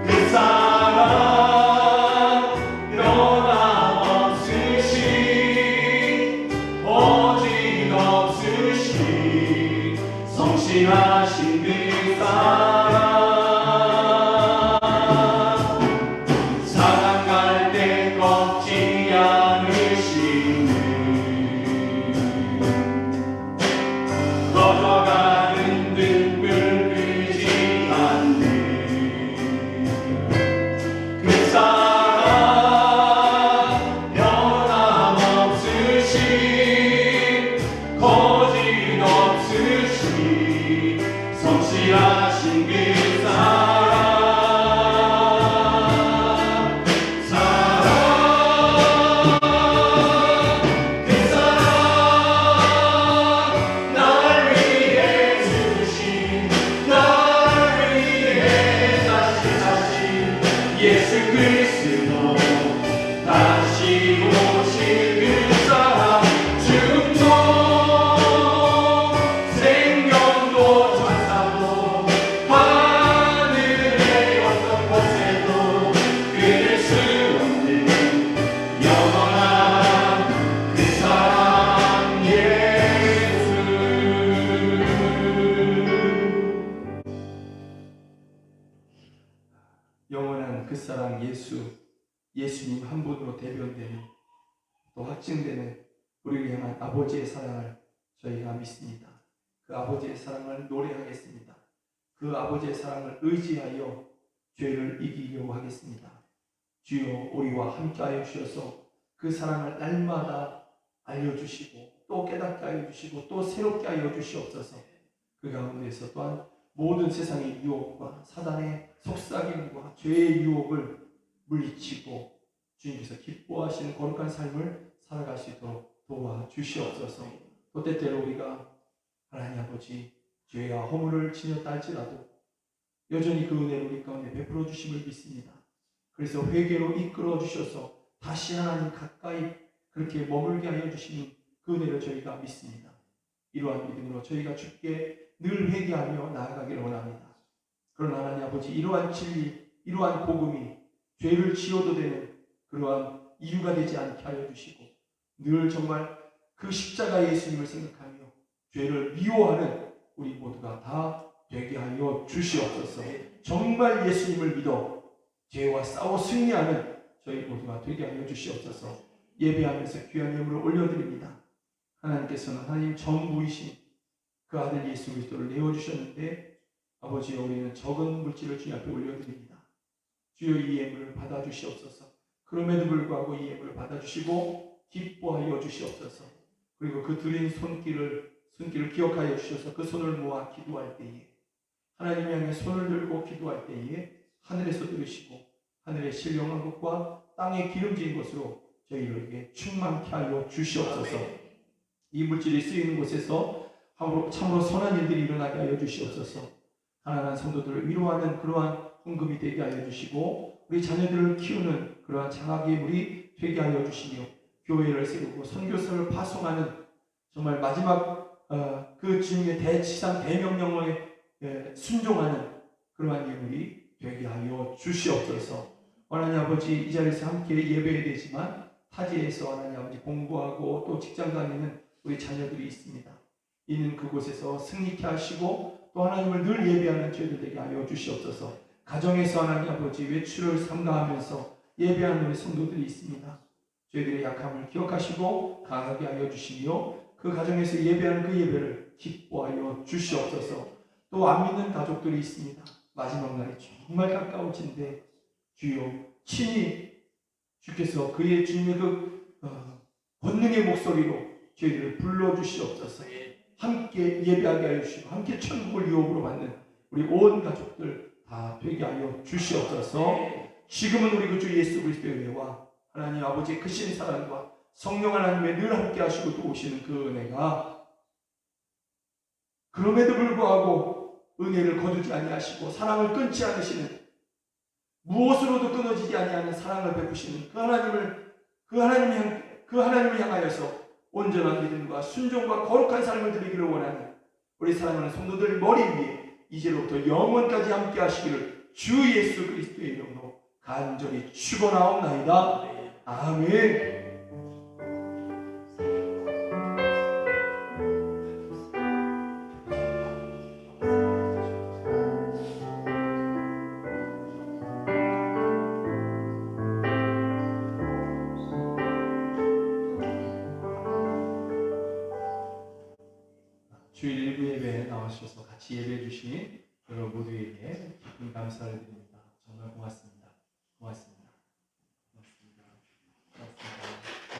그 사랑 변함없으신 오직 없으신 성실하신 그 사랑 사랑할 때 꺾지 않으시는 꺼져가는 등불 끄지 않는 그 사랑 변함없으신 거짓 없으신 성실하신 그 예수 그리스도 다시 오실 그 사랑 죽음도 생명도 천사도 하늘의 어떤 곳에도 끊을 수 없는 영원한 그 사랑 예수. 영원한 그 사랑 예수님 한 분으로 대변되는 또 확증되는 우리를 향한 아버지의 사랑을 저희가 믿습니다. 그 아버지의 사랑을 노래하겠습니다. 그 아버지의 사랑을 의지하여 죄를 이기려고 하겠습니다. 주여 우리와 함께하여 주셔서 그 사랑을 날마다 알려주시고 또 깨닫게 하여 주시고 또 새롭게 하여 주시옵소서. 그 가운데서 또한 모든 세상의 유혹과 사단의 속삭임과 죄의 유혹을 물리치고 주님께서 기뻐하시는 거룩한 삶을 살아갈 수 있도록 도와주시옵소서. 또 때때로 우리가 하나님 아버지 죄와 허물을 지녔다 할지라도 여전히 그 은혜를 우리 가운데 베풀어 주심을 믿습니다. 그래서 회개로 이끌어 주셔서 다시 하나님 가까이 그렇게 머물게 하여 주시는 그 은혜를 저희가 믿습니다. 이러한 믿음으로 저희가 주께 늘 회개하며 나아가기를 원합니다. 그러나 하나님 아버지 이러한 진리, 이러한 복음이 죄를 지어도 되는 그러한 이유가 되지 않게 하여 주시고 늘 정말 그 십자가 예수님을 생각하며 죄를 미워하는 우리 모두가 다 되게 하여 주시옵소서. 정말 예수님을 믿어 죄와 싸워 승리하는 저희 모두가 되게 하여 주시옵소서. 예배하면서 귀한 예물을 올려드립니다. 하나님께서는 하나님 전부이신 그 아들 예수 그리스도를 내어주셨는데 아버지여 우리는 적은 물질을 주님 앞에 올려드립니다. 주여 이 예물을 받아주시옵소서. 그럼에도 불구하고 이 예물을 받아주시고 기뻐하여 주시옵소서. 그리고 그 드린 손길을 기억하여 주셔서 그 손을 모아 기도할 때에 하나님 향해 손을 들고 기도할 때에 하늘에서 들으시고 하늘의 신령한 것과 땅의 기름진 것으로 저희에게 충만케 하여 주시옵소서. 이 물질이 쓰이는 곳에서 참으로 선한 일들이 일어나게 하여 주시옵소서. 가난한 성도들을 위로하는 그러한 헌금이 되게 하여 주시고 우리 자녀들을 키우는 그러한 장학의 물이 되게 하여 주시며 교회를 세우고 선교사를 파송하는 정말 마지막 그 주님의 대치상 대명령에 순종하는 그러한 예물이 되게 하여 주시옵소서. 하나님 아버지, 이 자리에서 함께 예배해야 되지만 타지에서 하나님 아버지 공부하고 또 직장 다니는 우리 자녀들이 있습니다. 있는 그곳에서 승리케 하시고 또 하나님을 늘 예배하는 저희들 되게 하여 주시옵소서. 가정에서 하나님 아버지 외출을 삼가하면서 예배하는 우리 성도들이 있습니다. 저희들의 약함을 기억하시고 강하게 하여 주시며 그 가정에서 예배하는 그 예배를 기뻐하여 주시옵소서. 또 안 믿는 가족들이 있습니다. 마지막 날이 정말 가까워진데 주여 친히 주께서 그의 주님의 그 권능의 목소리로 저희들을 불러주시옵소서. 함께 예배하게 하여 주시고 함께 천국을 유업으로 받는 우리 온 가족들 다 되게 하여 주시옵소서. 지금은 우리 그 주 예수 그리스도의 은혜와 하나님 아버지의 크신 사랑과 성령 하나님의 늘 함께 하시고 도우시는 그 은혜가 그럼에도 불구하고 은혜를 거두지 아니하시고 사랑을 끊지 않으시는 무엇으로도 끊어지지 아니하는 사랑을 베푸시는 그 하나님을 향하여서 온전한 믿음과 순종과 거룩한 삶을 드리기를 원하는 우리 사랑하는 성도들 머리 위에 이제로부터 영원까지 함께 하시기를 주 예수 그리스도의 이름으로 간절히 축원하옵나이다. 아멘. 주일 일부 예배에 나와주셔서 같이 예배해 주신 여러분 모두에게 깊은 감사를 드립니다.